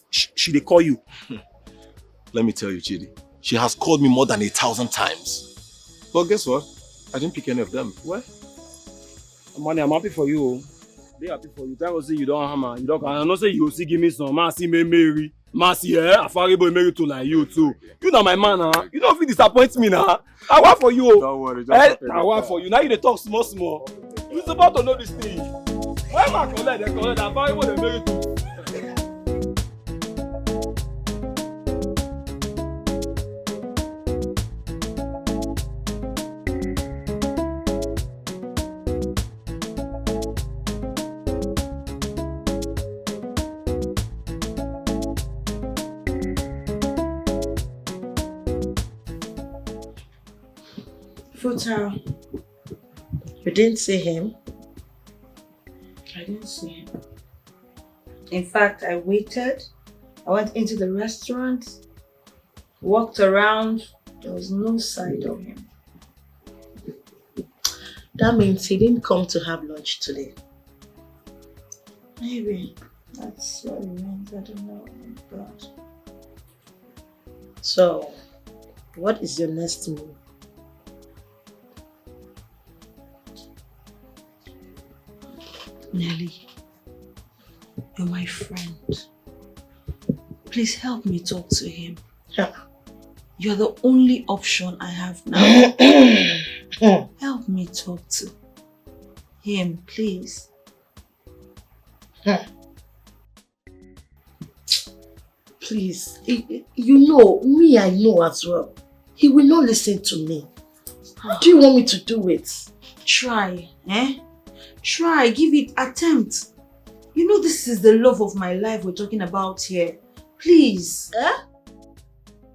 She they call you? Let me tell you, Chidi, she has called me more than 1,000 times. But guess what? I didn't pick any of them. What? Money, I'm happy for you. They happy for you. Thank God say you don't hammer. You don't. I know say you see give me some. Man, see me Mary. Man, see Afari boy marry to like you too. You know my man, You don't feel disappoint me now. I want for you. Don't worry, just I want for you. Now you dey talk small. You supposed to know this thing. Why am I collect? Afari boy dey marry to. Futa, you didn't see him? I didn't see him. In fact, I waited. I went into the restaurant, walked around. There was no sight of him. That means he didn't come to have lunch today. Maybe. That's what it means. I don't know. God. So, what is your next move? Nelly, you're my friend. Please help me talk to him. You're the only option I have now. Help me talk to him, please. Please, you know, me I know as well. He will not listen to me. How do you want me to do it? Try, Try, give it attempt. You know this is the love of my life we're talking about here. Please.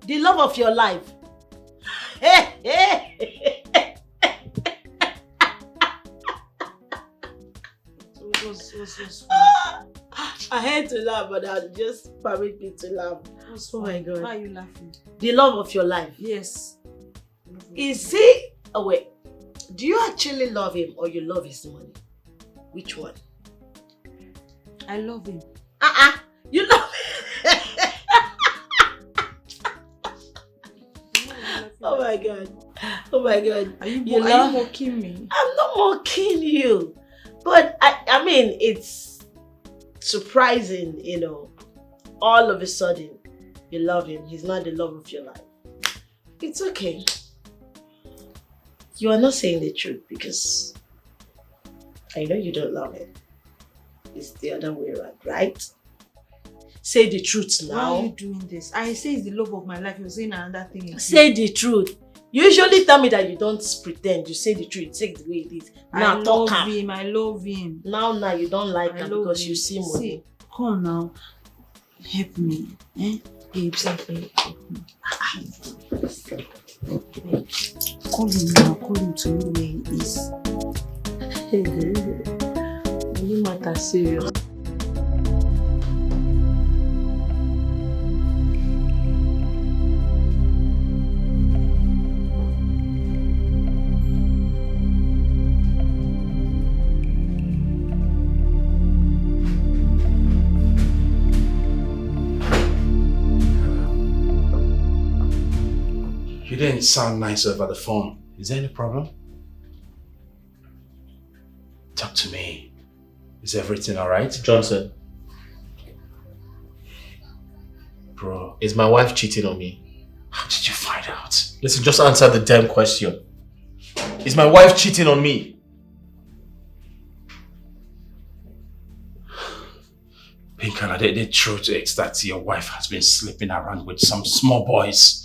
The love of your life. I hate to laugh, but I'll just permit me to laugh. Oh my God. Why are you laughing? The love of your life. Yes. Is he... Oh wait. Do you actually love him or you love his money? Which one? I love him. You love him. Oh my God. Oh my God. Are you mocking me? I'm not mocking you. But I mean, it's surprising, you know. All of a sudden, you love him. He's not the love of your life. It's okay. You are not saying the truth because I know you don't love him. It's the other way around, right? Say the truth now. Why are you doing this? I say it's the love of my life. You're saying another thing again. Say the truth. You usually tell me that you don't pretend. You say the truth. Take the way it is. Now I love him. I love him. Now you don't like him because you see money. See, come now. Help me. Babes, help me. Call him now. Call him to know where he is. Money matter serious. You didn't sound nice over the phone. Is there any problem? Talk to me. Is everything alright? Johnson. Bro. Is my wife cheating on me? How did you find out? Listen, just answer the damn question. Is my wife cheating on me? Pinkala, the truth is that your wife has been sleeping around with some small boys.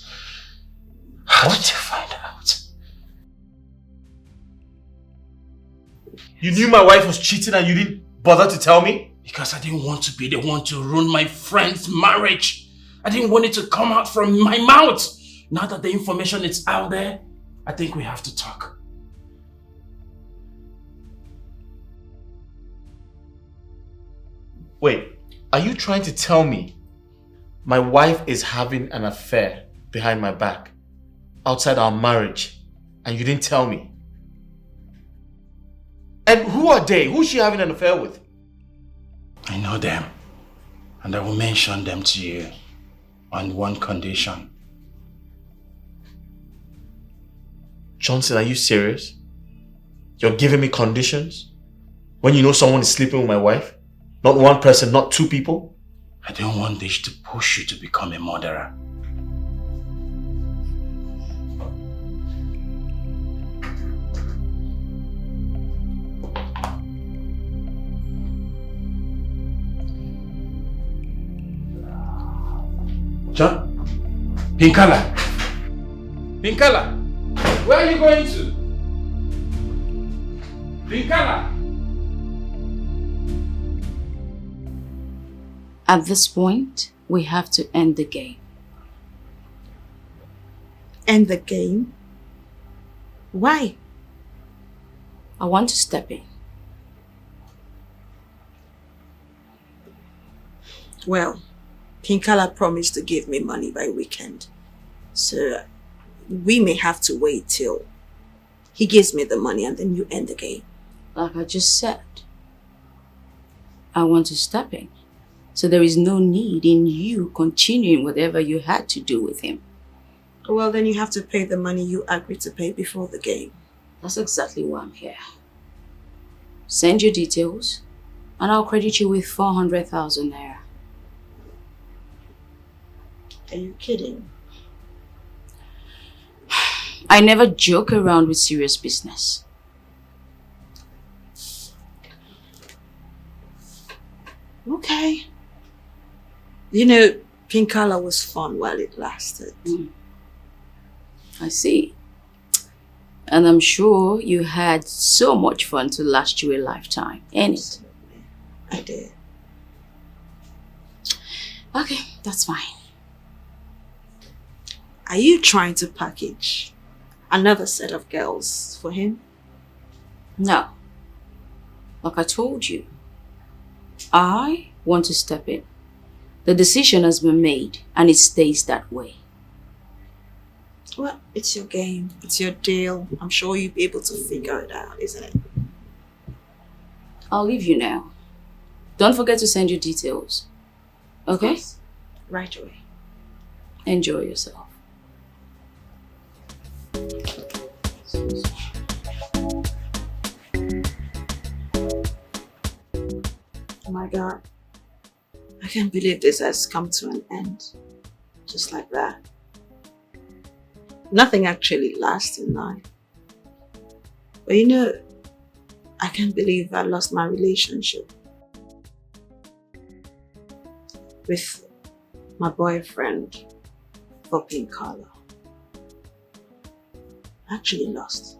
How did you find out? You knew my wife was cheating and you didn't bother to tell me? Because I didn't want to be the one to ruin my friend's marriage. I didn't want it to come out from my mouth. Now that the information is out there, I think we have to talk. Wait, are you trying to tell me my wife is having an affair behind my back, outside our marriage, and you didn't tell me? And who are they? Who's she having an affair with? I know them, and I will mention them to you on one condition. Johnson, are you serious? You're giving me conditions? When you know someone is sleeping with my wife? Not one person, not two people? I don't want this to push you to become a murderer. John? Pinkala! Pinkala! Where are you going to? Pinkala! At this point, we have to end the game. End the game? Why? I want to step in. Well, Pinkala promised to give me money by weekend. So we may have to wait till he gives me the money and then you end the game. Like I just said, I want to step in. So there is no need in you continuing whatever you had to do with him. Well, then you have to pay the money you agreed to pay before the game. That's exactly why I'm here. Send your details and I'll credit you with 400,000 naira. Are you kidding? I never joke around with serious business. Okay. You know, Pinkala was fun while it lasted. I see. And I'm sure you had so much fun to last you a lifetime, ain't it? I did. Okay, that's fine. Are you trying to package another set of girls for him? No. Like I told you, I want to step in. The decision has been made and it stays that way. Well, it's your game. It's your deal. I'm sure you'll be able to figure it out, isn't it? I'll leave you now. Don't forget to send your details. Okay? Right away. Enjoy yourself. Oh my God. I can't believe this has come to an end. Just like that. Nothing actually lasts in life. But you know, I can't believe I lost my relationship with my boyfriend for Pinkala. Actually lost.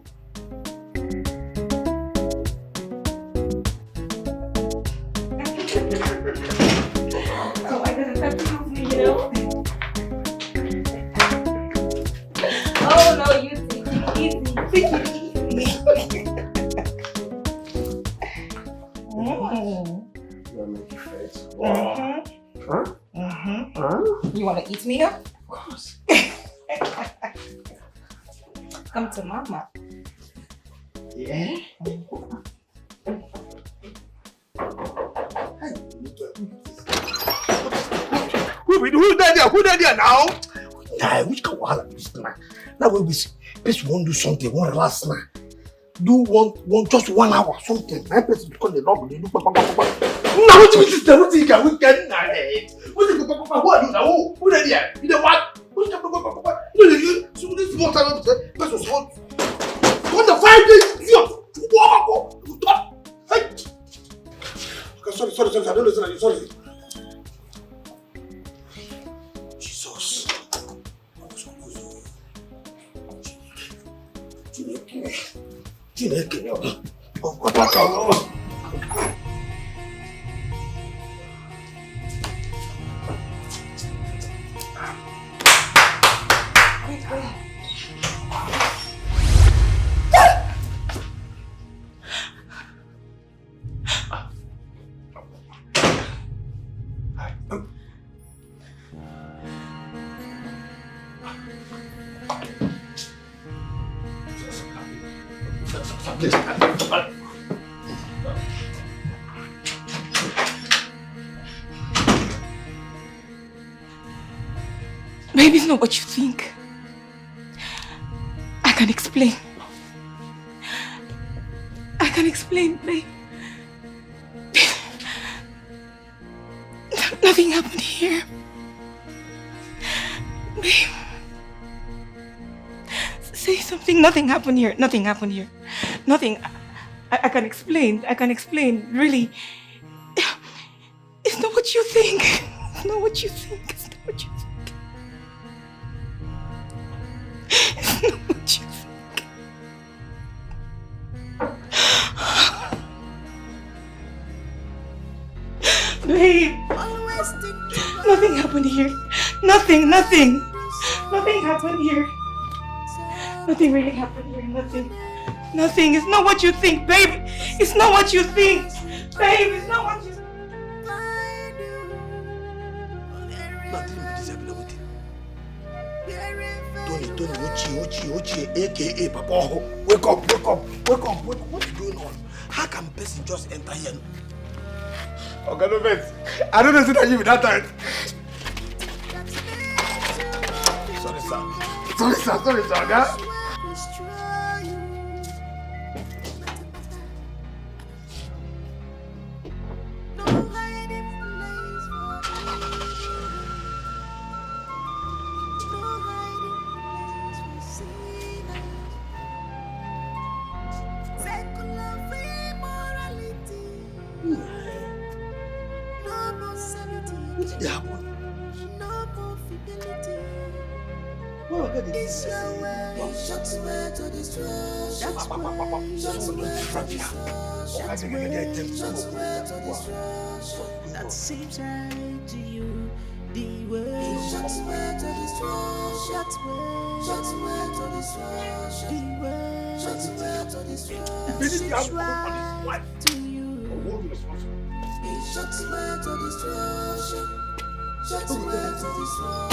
Oh my God, that's you know? Oh no, you take it easy. Take it easy. You make your face. Wow. You want to eat me up? Of course. Come to mama. Yeah? Who there now? Nah, which can wahala this now? Now we see, person won't do something, one last now. Do one just 1 hour something. My person because they don't do papa. Now what you mean sister? What you can we can now? What you papa? Who are you now? Who there? You know what? What you papa? You so this what time person so. What the 5 days? Wow. Hey. Okay, sorry. I don't listen. Sorry. Jesus. Chineke. Oh, Papa. Maybe it's not what you think. I can explain. babe. Nothing happened here. Babe. Say something. Nothing happened here. Nothing happened here. Nothing. I can explain. I can explain. Really. It's not what you think. It's not what you think. It's not what you think. It's not what you think. Babe. Nothing happened here. Nothing. Nothing happened here. Nothing really happened here. Nothing. Nothing. It's not what you think, babe. It's not what you think. Babe, it's not what you think. Tony, Ochi, aka Papa. Wake up. What is going on? How can a person just enter here? Okay, no offense. I don't know that you with that time. Sorry, sir. Yeah? That seems right to you. The way shots were to destroy. Shots were to destroy. The way shots were to destroy. That seems right to you. Shots were to destroy. Shots were to destroy.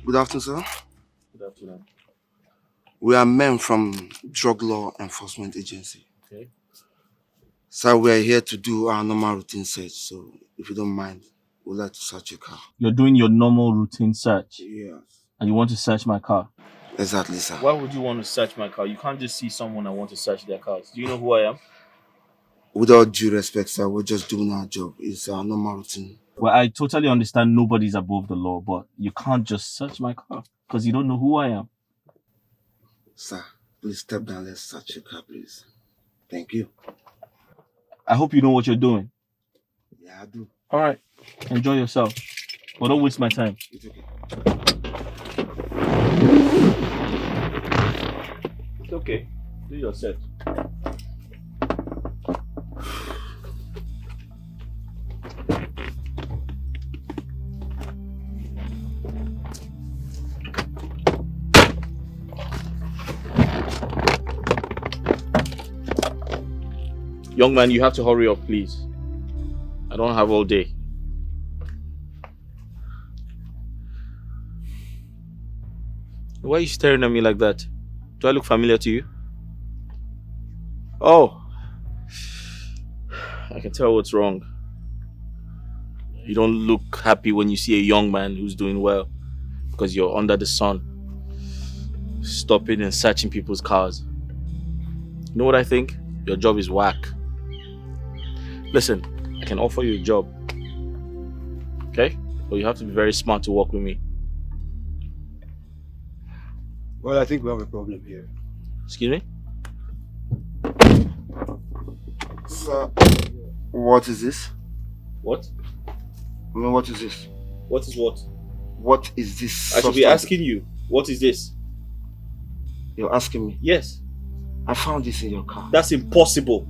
Good afternoon, sir. Good afternoon. We are men from Drug Law Enforcement Agency. Okay. Sir, we are here to do our normal routine search, so if you don't mind, we'd like to search your car. You're doing your normal routine search? Yes. And you want to search my car? Exactly, sir. Why would you want to search my car? You can't just see someone and want to search their cars. Do you know who I am? with all due respect, sir, we're just doing our job. It's our normal routine. Well, I totally understand nobody's above the law, but you can't just search my car because you don't know who I am. Sir, please step down. Let's search your car, please. Thank you. I hope you know what you're doing. Yeah, I do. All right. Enjoy yourself. But don't waste my time. It's okay. It's okay. Do your set. Young man, you have to hurry up, please. I don't have all day. Why are you staring at me like that? Do I look familiar to you? Oh, I can tell what's wrong. You don't look happy when you see a young man who's doing well because you're under the sun, stopping and searching people's cars. You know what I think? Your job is whack. Listen, I can offer you a job. Okay? But you have to be very smart to work with me. Well, I think we have a problem here. Excuse me? Sir, what is this? What? I mean, what is this? What is what? What is this? I should be asking you, what is this? You're asking me? Yes. I found this in your car. That's impossible.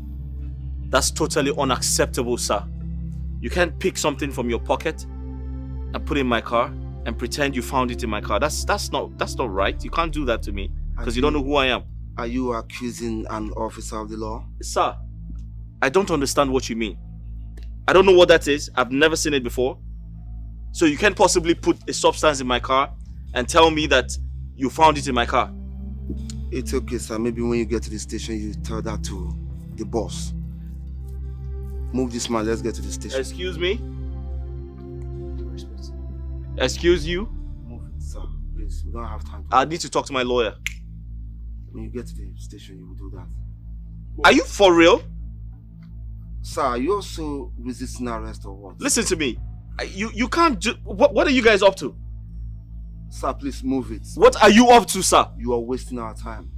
That's totally unacceptable, sir. You can't pick something from your pocket and put it in my car and pretend you found it in my car. That's not right. You can't do that to me because you don't know who I am. Are you accusing an officer of the law? Sir, I don't understand what you mean. I don't know what that is. I've never seen it before. So you can't possibly put a substance in my car and tell me that you found it in my car. It's okay, sir. Maybe when you get to the station, you tell that to the boss. Move this man. Let's get to the station. Excuse me? Excuse you? Move it, sir. Please, we don't have time. I need to talk to my lawyer. When you get to the station, you will do that. Are you for real? Sir, are you also resisting arrest or what? Listen to me. You can't do... What are you guys up to? Sir, please move it. What are you up to, sir? You are wasting our time.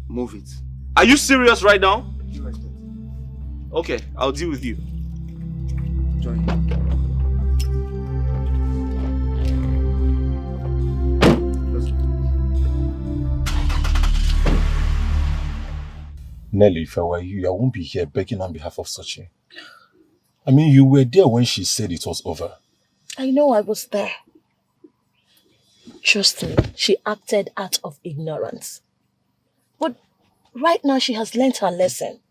Move it. Are you serious right now? Okay, I'll deal with you. Join. Nelly, if I were you, I won't be here begging on behalf of Sochi. I mean, you were there when she said it was over. I know I was there. Trust me, she acted out of ignorance. But right now she has learnt her lesson.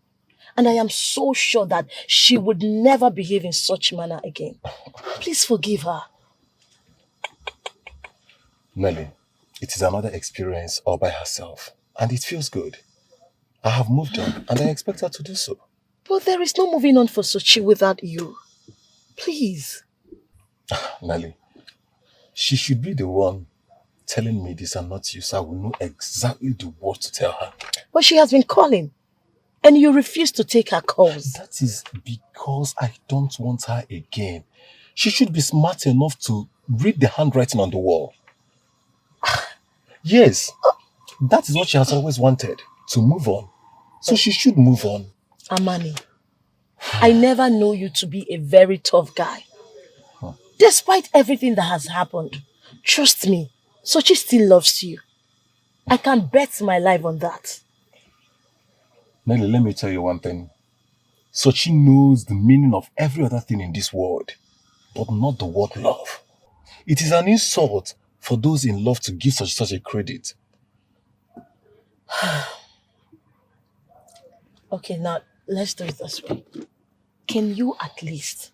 And I am so sure that she would never behave in such manner again. Please forgive her. Nelly, it is another experience all by herself. And it feels good. I have moved on and I expect her to do so. But there is no moving on for Sochi without you. Please. Nelly, she should be the one telling me this and not you, so I will know exactly the word to tell her. But she has been calling. And you refuse to take her calls. That is because I don't want her again. She should be smart enough to read the handwriting on the wall. Yes, that is what she has always wanted, to move on. So she should move on. Amani, I never know you to be a very tough guy. Despite everything that has happened, trust me, Sochi still loves you. I can bet my life on that. Nelly, let me tell you one thing. Sochi knows the meaning of every other thing in this world, but not the word love. It is an insult for those in love to give such a credit. Okay, now let's do it this way. Can you at least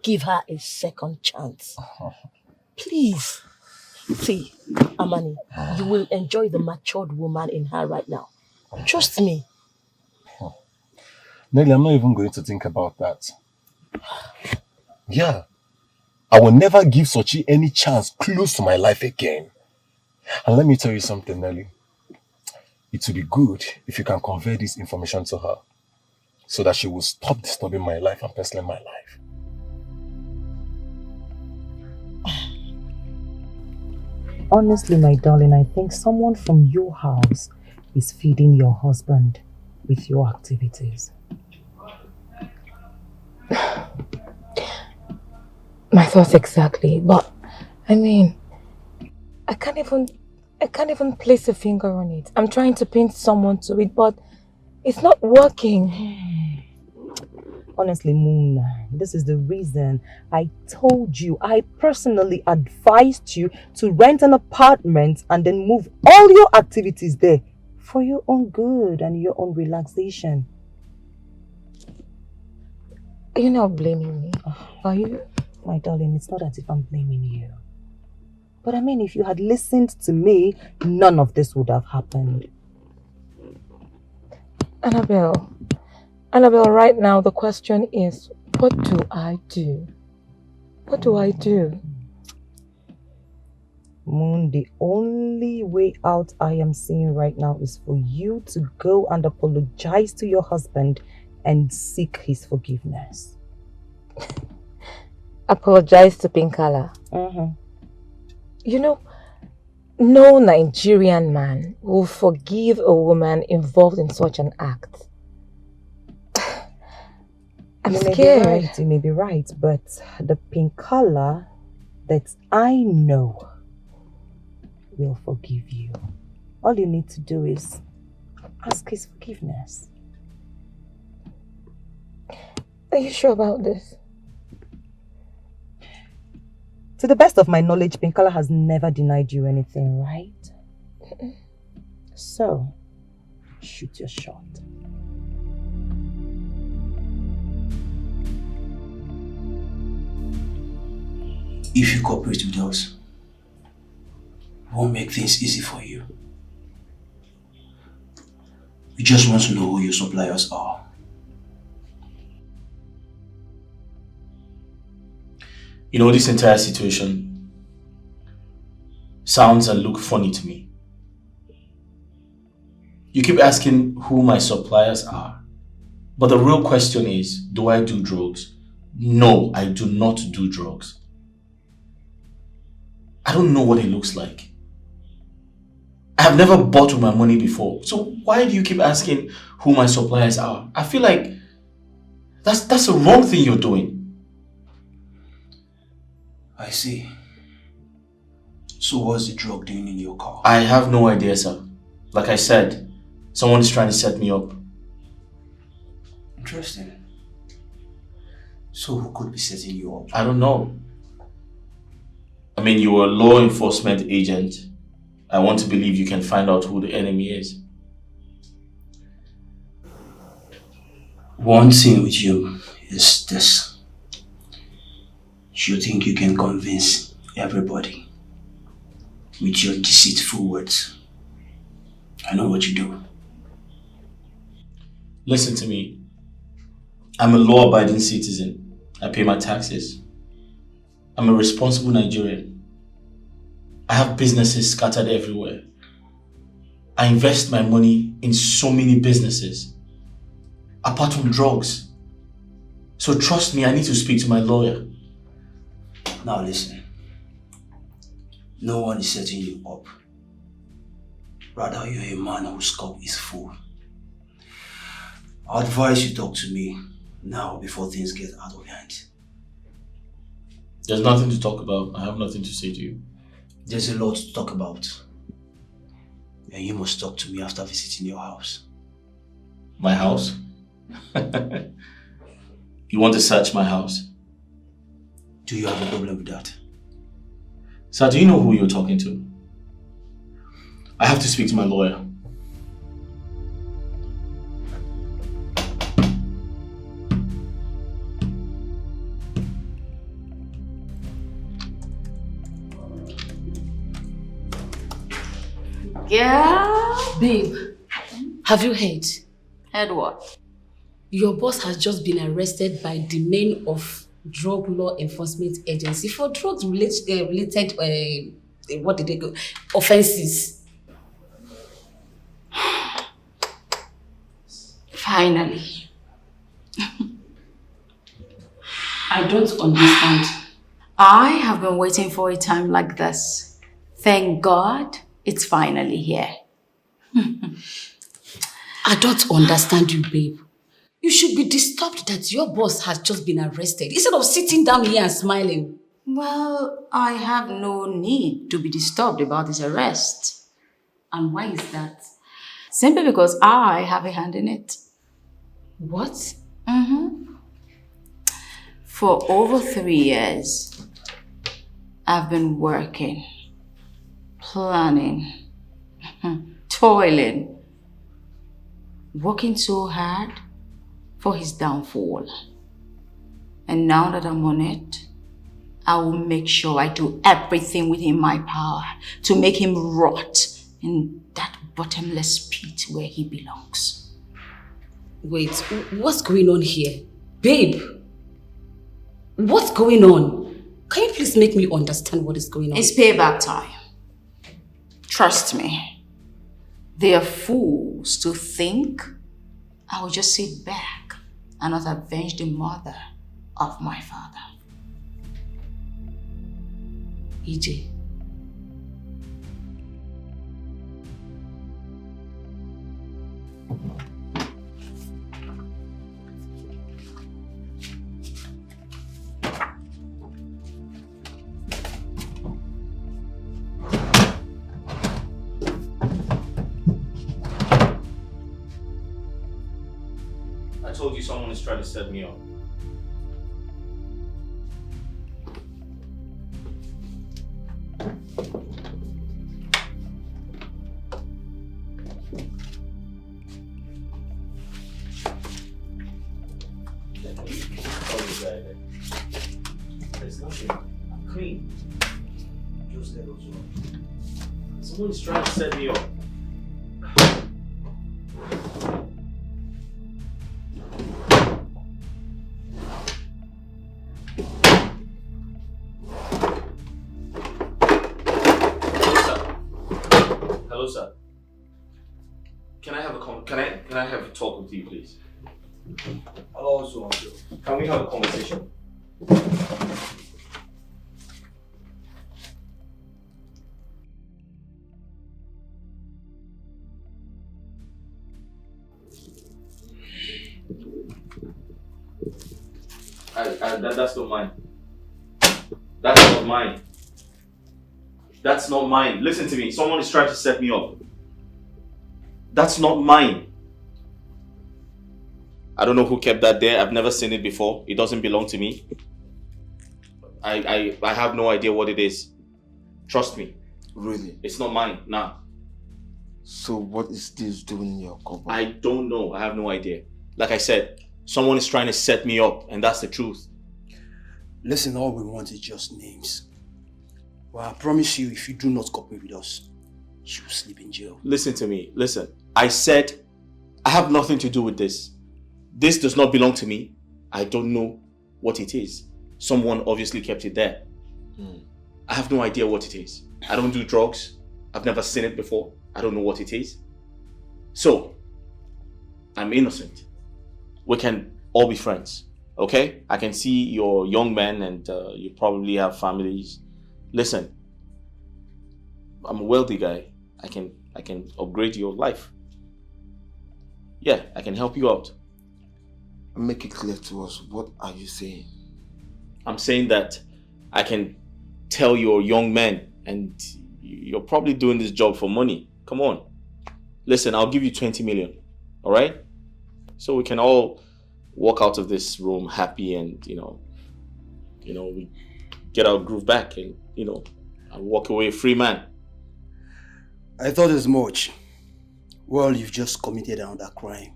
give her a second chance? Please. See, Amani, you will enjoy the matured woman in her right now. Trust me. Nelly, I'm not even going to think about that. Yeah, I will never give Sochi any chance close to my life again. And let me tell you something, Nelly. It would be good if you can convey this information to her. so that she will stop disturbing my life and personally my life. Honestly, my darling, I think someone from your house is feeding your husband with your activities. My thoughts exactly, but I mean, I can't even place a finger on it. I'm trying to pin someone to it, but it's not working. Honestly, Moon, this is the reason I told you, I personally advised you to rent an apartment and then move all your activities there for your own good and your own relaxation. You're not blaming me, are you? My darling, it's not as if I'm blaming you. But I mean, if you had listened to me, none of this would have happened. Annabelle, right now the question is, what do I do? What do I do? Moon, the only way out I am seeing right now is for you to go and apologize to your husband and seek his forgiveness. Apologize to Pinkala? You know, no Nigerian man will forgive a woman involved in such an act. I'm scared. You may be right, but the Pinkala that I know will forgive you. All you need to do is ask his forgiveness. Are you sure about this? To the best of my knowledge, Pinkala has never denied you anything, right? So, shoot your shot. If you cooperate with us, we'll make things easy for you. We just want to know who your suppliers are. You know, this entire situation sounds and look funny to me. You keep asking who my suppliers are, but the real question is, do I do drugs? No, I do not do drugs. I don't know what it looks like. I have never bought with my money before, so why do you keep asking who my suppliers are? I feel like that's the wrong thing you're doing. I see. So what's the drug doing in your car? I have no idea, sir. Like I said, someone is trying to set me up. Interesting. So who could be setting you up? I don't know. I mean, you're a law enforcement agent. I want to believe you can find out who the enemy is. One thing with you is this. You think you can convince everybody with your deceitful words. I know what you do. Listen to me. I'm a law-abiding citizen. I pay my taxes. I'm a responsible Nigerian. I have businesses scattered everywhere. I invest my money in so many businesses, apart from drugs. So trust me, I need to speak to my lawyer. Now listen. No one is setting you up. Rather, you're a man whose scope is full. I advise you talk to me now before things get out of hand. There's nothing to talk about. I have nothing to say to you. There's a lot to talk about. And you must talk to me after visiting your house. My house? You want to search my house? Do you have a problem with that? Sir, do you know who you're talking to? I have to speak to my lawyer. Yeah. Babe, have you heard? Heard what? Your boss has just been arrested by the men of Drug Law Enforcement Agency for drugs related what did they go? Offenses. Finally. I don't understand. I have been waiting for a time like this. Thank God it's finally here. I don't understand you, babe. You should be disturbed that your boss has just been arrested instead of sitting down here and smiling. Well, I have no need to be disturbed about his arrest. And why is that? Simply because I have a hand in it. What? For over 3 years, I've been working, planning, toiling, working so hard for his downfall. And now that I'm on it, I will make sure I do everything within my power to make him rot in that bottomless pit where he belongs. Wait, what's going on here? Babe, what's going on? Can you please make me understand what is going on? It's payback time. Trust me. They are fools to think I will just sit back and not avenge the mother of my father. EJ. I told you someone is trying to set me up. There's nothing. I'm clean. Just let us go. Someone is trying to set me up. Hello, sir. Can I have a talk with you, please? Hello, sir. Can we have a conversation? That's not mine. That's not mine. That's not mine. Listen to me. Someone is trying to set me up. That's not mine. I don't know who kept that there. I've never seen it before. It doesn't belong to me. I have no idea what it is. Trust me. Really? It's not mine. Nah. So what is this doing in your cupboard? I don't know. I have no idea. Like I said, someone is trying to set me up, and that's the truth. Listen, all we want is just names. Well, I promise you, if you do not cooperate with us, you will sleep in jail. Listen to me. Listen. I said I have nothing to do with this. This does not belong to me. I don't know what it is. Someone obviously kept it there. I have no idea what it is. I don't do drugs. I've never seen it before. I don't know what it is. So, I'm innocent. We can all be friends. Okay? I can see you're young men and you probably have families. Listen, I'm a wealthy guy. I can upgrade your life. Yeah, I can help you out. Make it clear to us. What are you saying? I'm saying that I can tell you're young men and you're probably doing this job for money. Come on. Listen, I'll give you 20 million. All right? So we can all walk out of this room happy and, we get our groove back and, and walk away a free man. I thought as much. Well, you've just committed another crime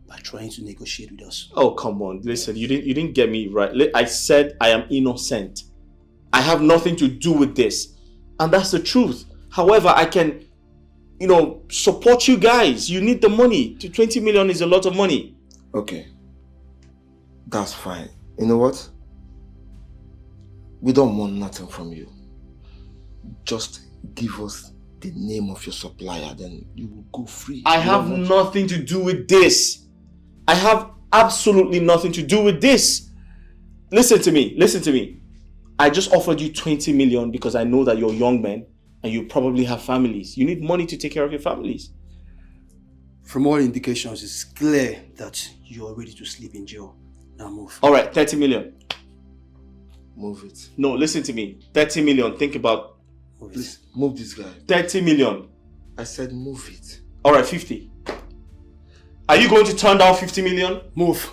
by trying to negotiate with us. Oh, come on. Listen, you didn't get me right. I said I am innocent. I have nothing to do with this. And that's the truth. However, I can, support you guys. You need the money. 20 million is a lot of money. Okay. That's fine. You know what? We don't want nothing from you. Just give us the name of your supplier, then you will go free. I have nothing to do with this. I have absolutely nothing to do with this. Listen to me. I just offered you 20 million because I know that you're young men and you probably have families. You need money to take care of your families. From all indications, it's clear that you're ready to sleep in jail. Now move. All right, 30 million. Move it. No, listen to me. 30 million. Think about... Please, move this guy. 30 million. I said move it. All right, 50. Are you going to turn down 50 million? Move.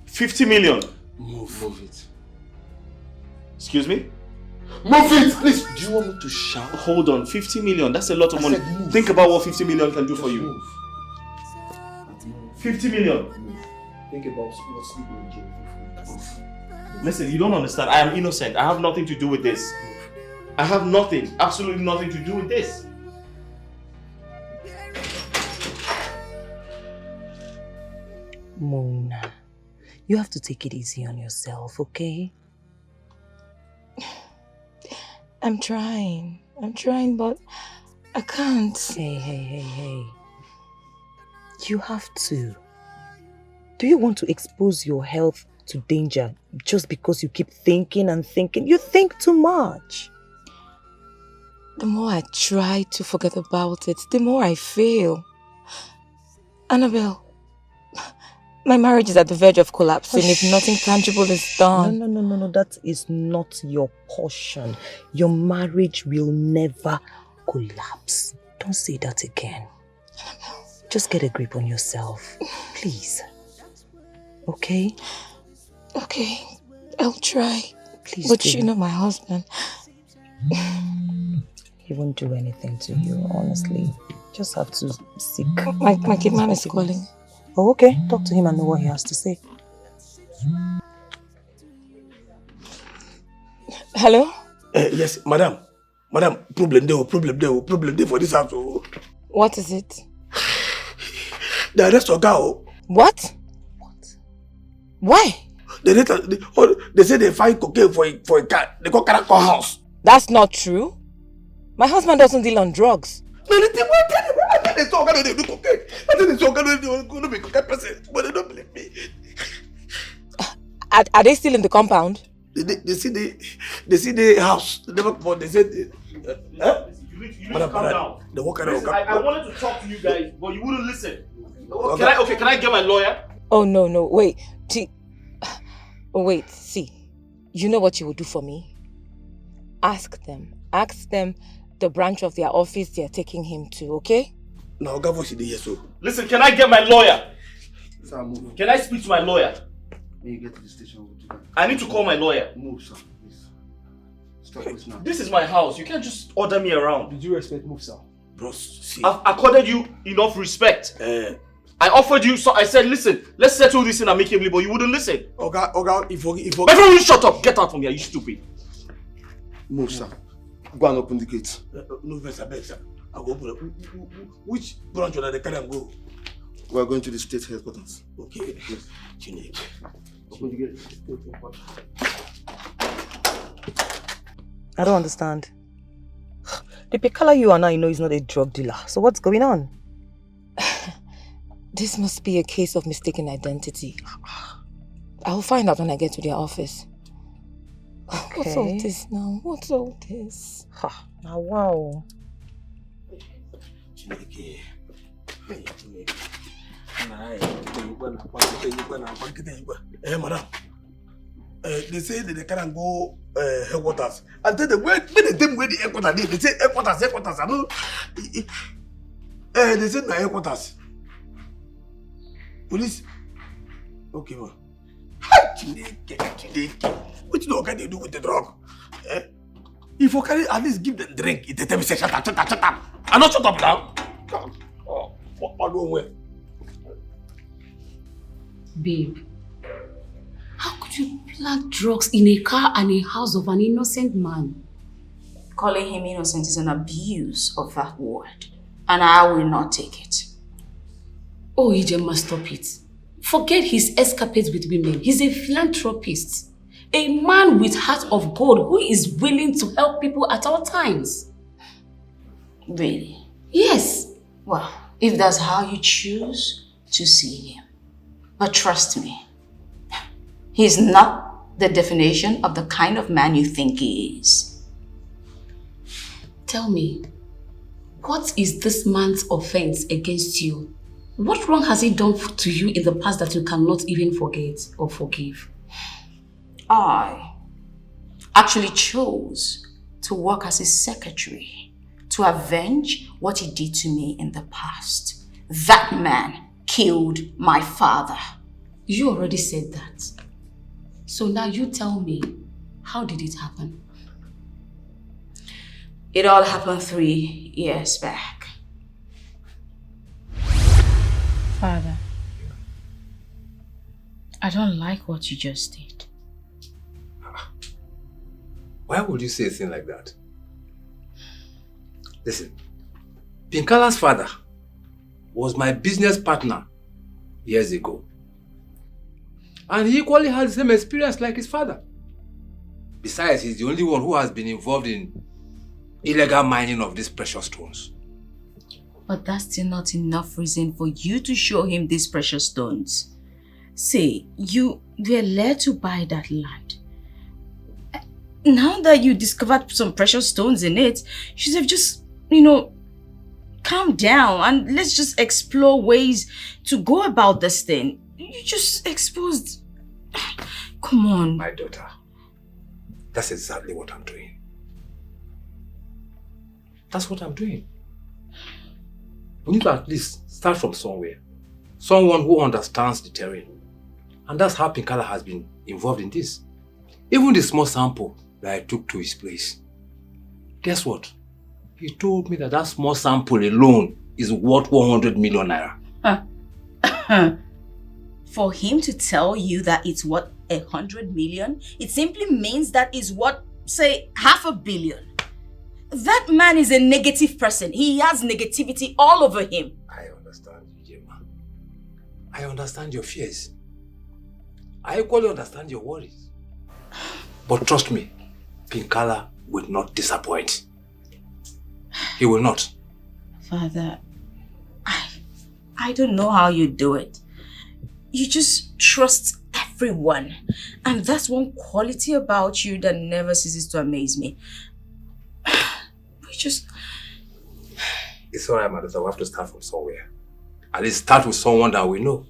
50 million. Move it. Excuse me? Move it, please. Do you want me to shout? Hold on, 50 million. That's a lot of money. Think about what 50 million can do for you. Move. 50 million. Think about what's sleeping in jail. Listen, you don't understand. I am innocent. I have nothing to do with this. I have nothing, absolutely nothing to do with this. Mona, you have to take it easy on yourself, okay? I'm trying, but I can't. Hey. You have to. Do you want to expose your health to danger just because you keep thinking and thinking? You think too much. The more I try to forget about it, the more I fail. Annabelle, my marriage is at the verge of collapsing if nothing tangible is done. No, that is not your portion. Your marriage will never collapse. Don't say that again. Just get a grip on yourself, please. Okay? Okay, I'll try. Please but you know my husband. He won't do anything to you, honestly. Just have to seek. My kid man is calling. Oh, okay. Talk to him and know what he has to say. Hello? Yes, madam. Madam, problem there for this house. What is it? The arrest of girl. What? Why? They say they find cocaine for a car. They go character house. That's not true. My husband doesn't deal on drugs. Are they still in the compound? They see the house. They said. You need to calm down. Listen, I wanted to talk to you guys, but you wouldn't listen. Can I get my lawyer? Oh no, wait. Wait, see. You know what you will do for me? Ask them the branch of their office they are taking him to, okay? No, yes. Listen, can I get my lawyer? Sir, move. Can I speak to my lawyer? When you get to the station, we'll do that. I need to call my lawyer. Move, sir, please. Stop this now. This is my house. You can't just order me around. Did you respect move, sir? Bro, see. I've accorded you enough respect. I offered you, so I said, listen, let's settle this in amicably, but you wouldn't listen. Okay, if my friend, you shut up. Get out from here, you stupid. Move, sir. Go and open the gate. No, sir. I'll go open it. Which branch are they carrying go? We are going to the state headquarters. Okay. Yes. Open the gate. I don't understand. The Pekala you are now, you know, is not a drug dealer. So what's going on? This must be a case of mistaken identity. I'll find out when I get to their office. Okay. What's all this now? What's all this? Now, wow. Madam. They say that they can't go headquarters. And then where the headquarters, they say headquarters. I don't. They say no headquarters. Police. Okay, man. What you know can they do with the drug? If you can at least give them drink, it tell me say shut up. I'm not shut up now. Babe, how could you plant drugs in a car and a house of an innocent man? Calling him innocent is an abuse of that word, and I will not take it. Oh, Ijema, stop it. Forget his escapades with women. He's a philanthropist. A man with heart of gold who is willing to help people at all times. Really? Yes. Well, if that's how you choose to see him. But trust me, he's not the definition of the kind of man you think he is. Tell me, what is this man's offense against you? What wrong has he done to you in the past that you cannot even forget or forgive? I actually chose to work as his secretary to avenge what he did to me in the past. That man killed my father. You already said that. So now you tell me, how did it happen? It all happened 3 years back. Father, I don't like what you just did. Why would you say a thing like that? Listen, Pinkala's father was my business partner years ago. And he equally had the same experience like his father. Besides, he's the only one who has been involved in illegal mining of these precious stones. But that's still not enough reason for you to show him these precious stones. Say, you were led to buy that land. Now that you discovered some precious stones in it, you should have just, calm down and let's just explore ways to go about this thing. You just exposed... Come on. My daughter, that's exactly what I'm doing. That's what I'm doing. We need to at least start from somewhere. Someone who understands the terrain. And that's how Pinkala has been involved in this. Even the small sample that I took to his place. Guess what? He told me that that small sample alone is worth 100 million naira. For him to tell you that it's worth 100 million, it simply means that it's worth, say, 500 million. That man is a negative person. He has negativity all over him. I understand you, Gemma. I understand your fears. I equally understand your worries. But trust me, Pinkala will not disappoint. He will not. Father, I don't know how you do it. You just trust everyone. And that's one quality about you that never ceases to amaze me. It's alright, Madonna. We have to start from somewhere. At least start with someone that we know.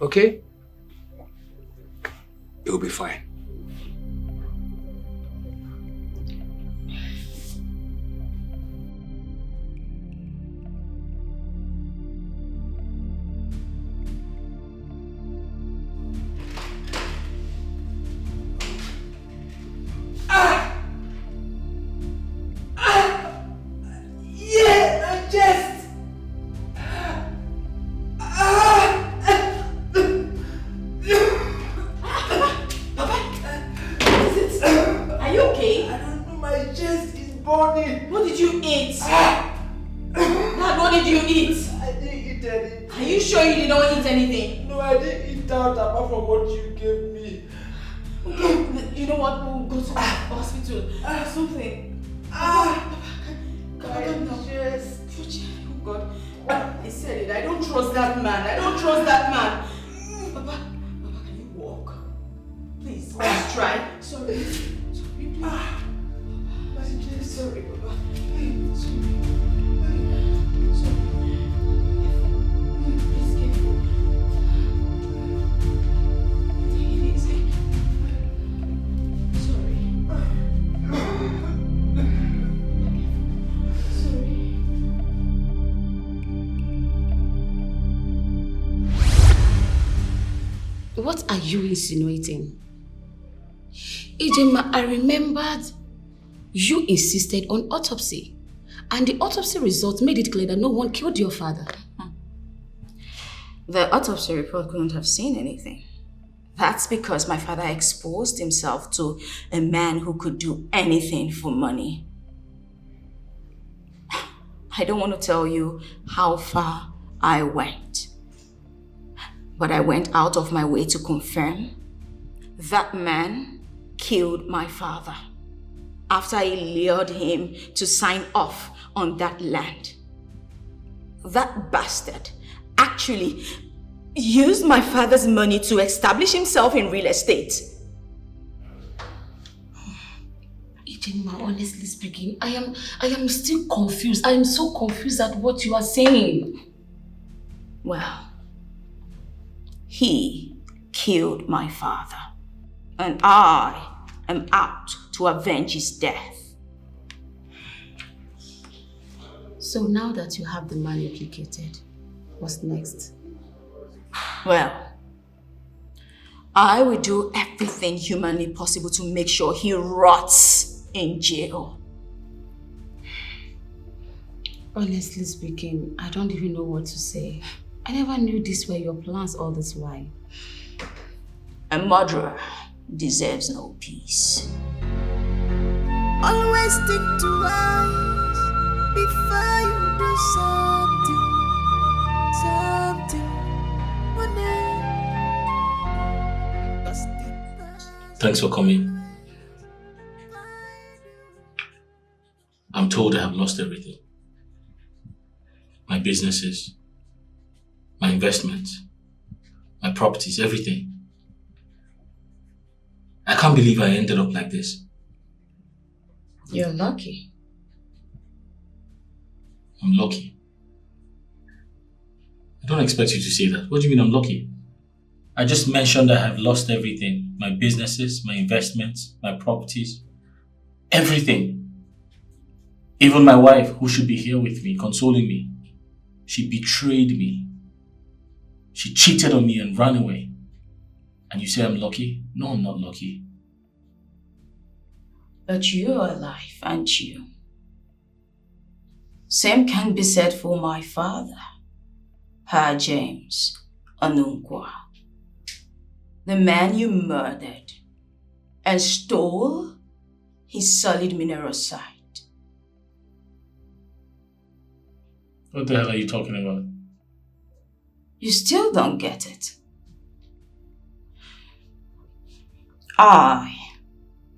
Okay? It will be fine. What are you insinuating? Ijema, I remembered you insisted on autopsy. And the autopsy result made it clear that no one killed your father. The autopsy report couldn't have seen anything. That's because my father exposed himself to a man who could do anything for money. I don't want to tell you how far I went. But I went out of my way to confirm that man killed my father after I lured him to sign off on that land. That bastard actually used my father's money to establish himself in real estate. Ijima, honestly speaking, I am still confused. I am so confused at what you are saying. Well, he killed my father, and I am out to avenge his death. So now that you have the man implicated, what's next? Well, I will do everything humanly possible to make sure he rots in jail. Honestly speaking, I don't even know what to say. I never knew these were your plans all this while. A murderer deserves no peace. Always think twice before you do something. Thanks for coming. I'm told I have lost everything. My businesses, my investments, my properties, everything. I can't believe I ended up like this. You're lucky. I'm lucky. I don't expect you to say that. What do you mean I'm lucky? I just mentioned I have lost everything. My businesses, my investments, my properties, everything. Even my wife, who should be here with me, consoling me, she betrayed me. She cheated on me and ran away. And you say I'm lucky? No, I'm not lucky. But you're alive, aren't you? Same can be said for my father, Pa James Onunkwa. The man you murdered and stole his solid mineral site. What the hell are you talking about? You still don't get it. I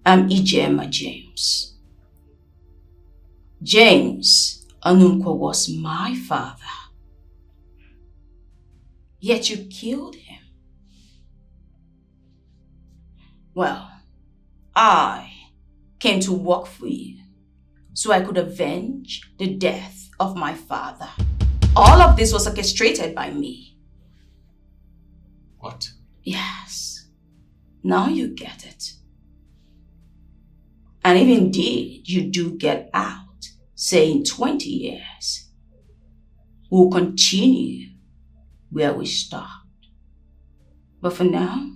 am Ijema James. James Onunkwa was my father. Yet you killed him. Well, I came to work for you so I could avenge the death of my father. All of this was orchestrated by me. What? Yes. Now you get it. And if indeed you do get out, say in 20 years, we'll continue where we stopped. But for now,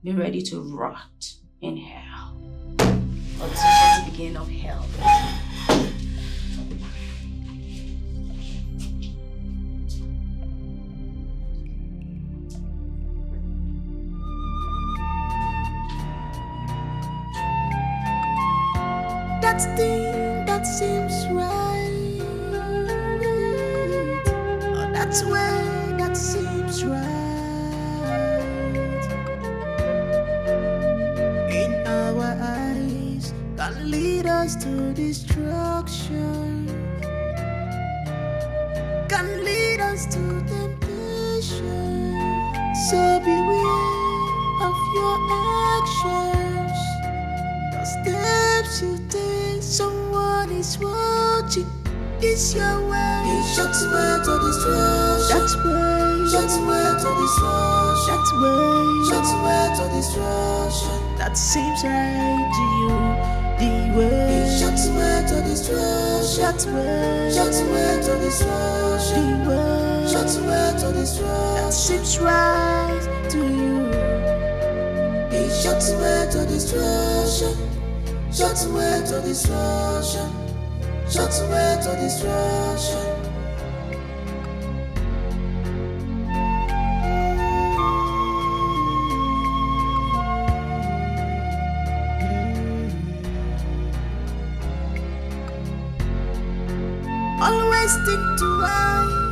be ready to rot in hell. Or this is the beginning of hell. That thing that seems right, oh, that's where that seems right. In our eyes, can lead us to destruction, can lead us to temptation. So beware of your actions. The steps you take, someone is watching. It's your way. It's your way to destruction. That's way. That's way to destruction. That's way. That's way to destruction. That seems right to you. The way. It's your way to destruction. That's way. That's way to destruction. The way. That's way to destruction. That seems right to you. It's your way to destruction. Shut away to destruction. Shut away to destruction. Always think twice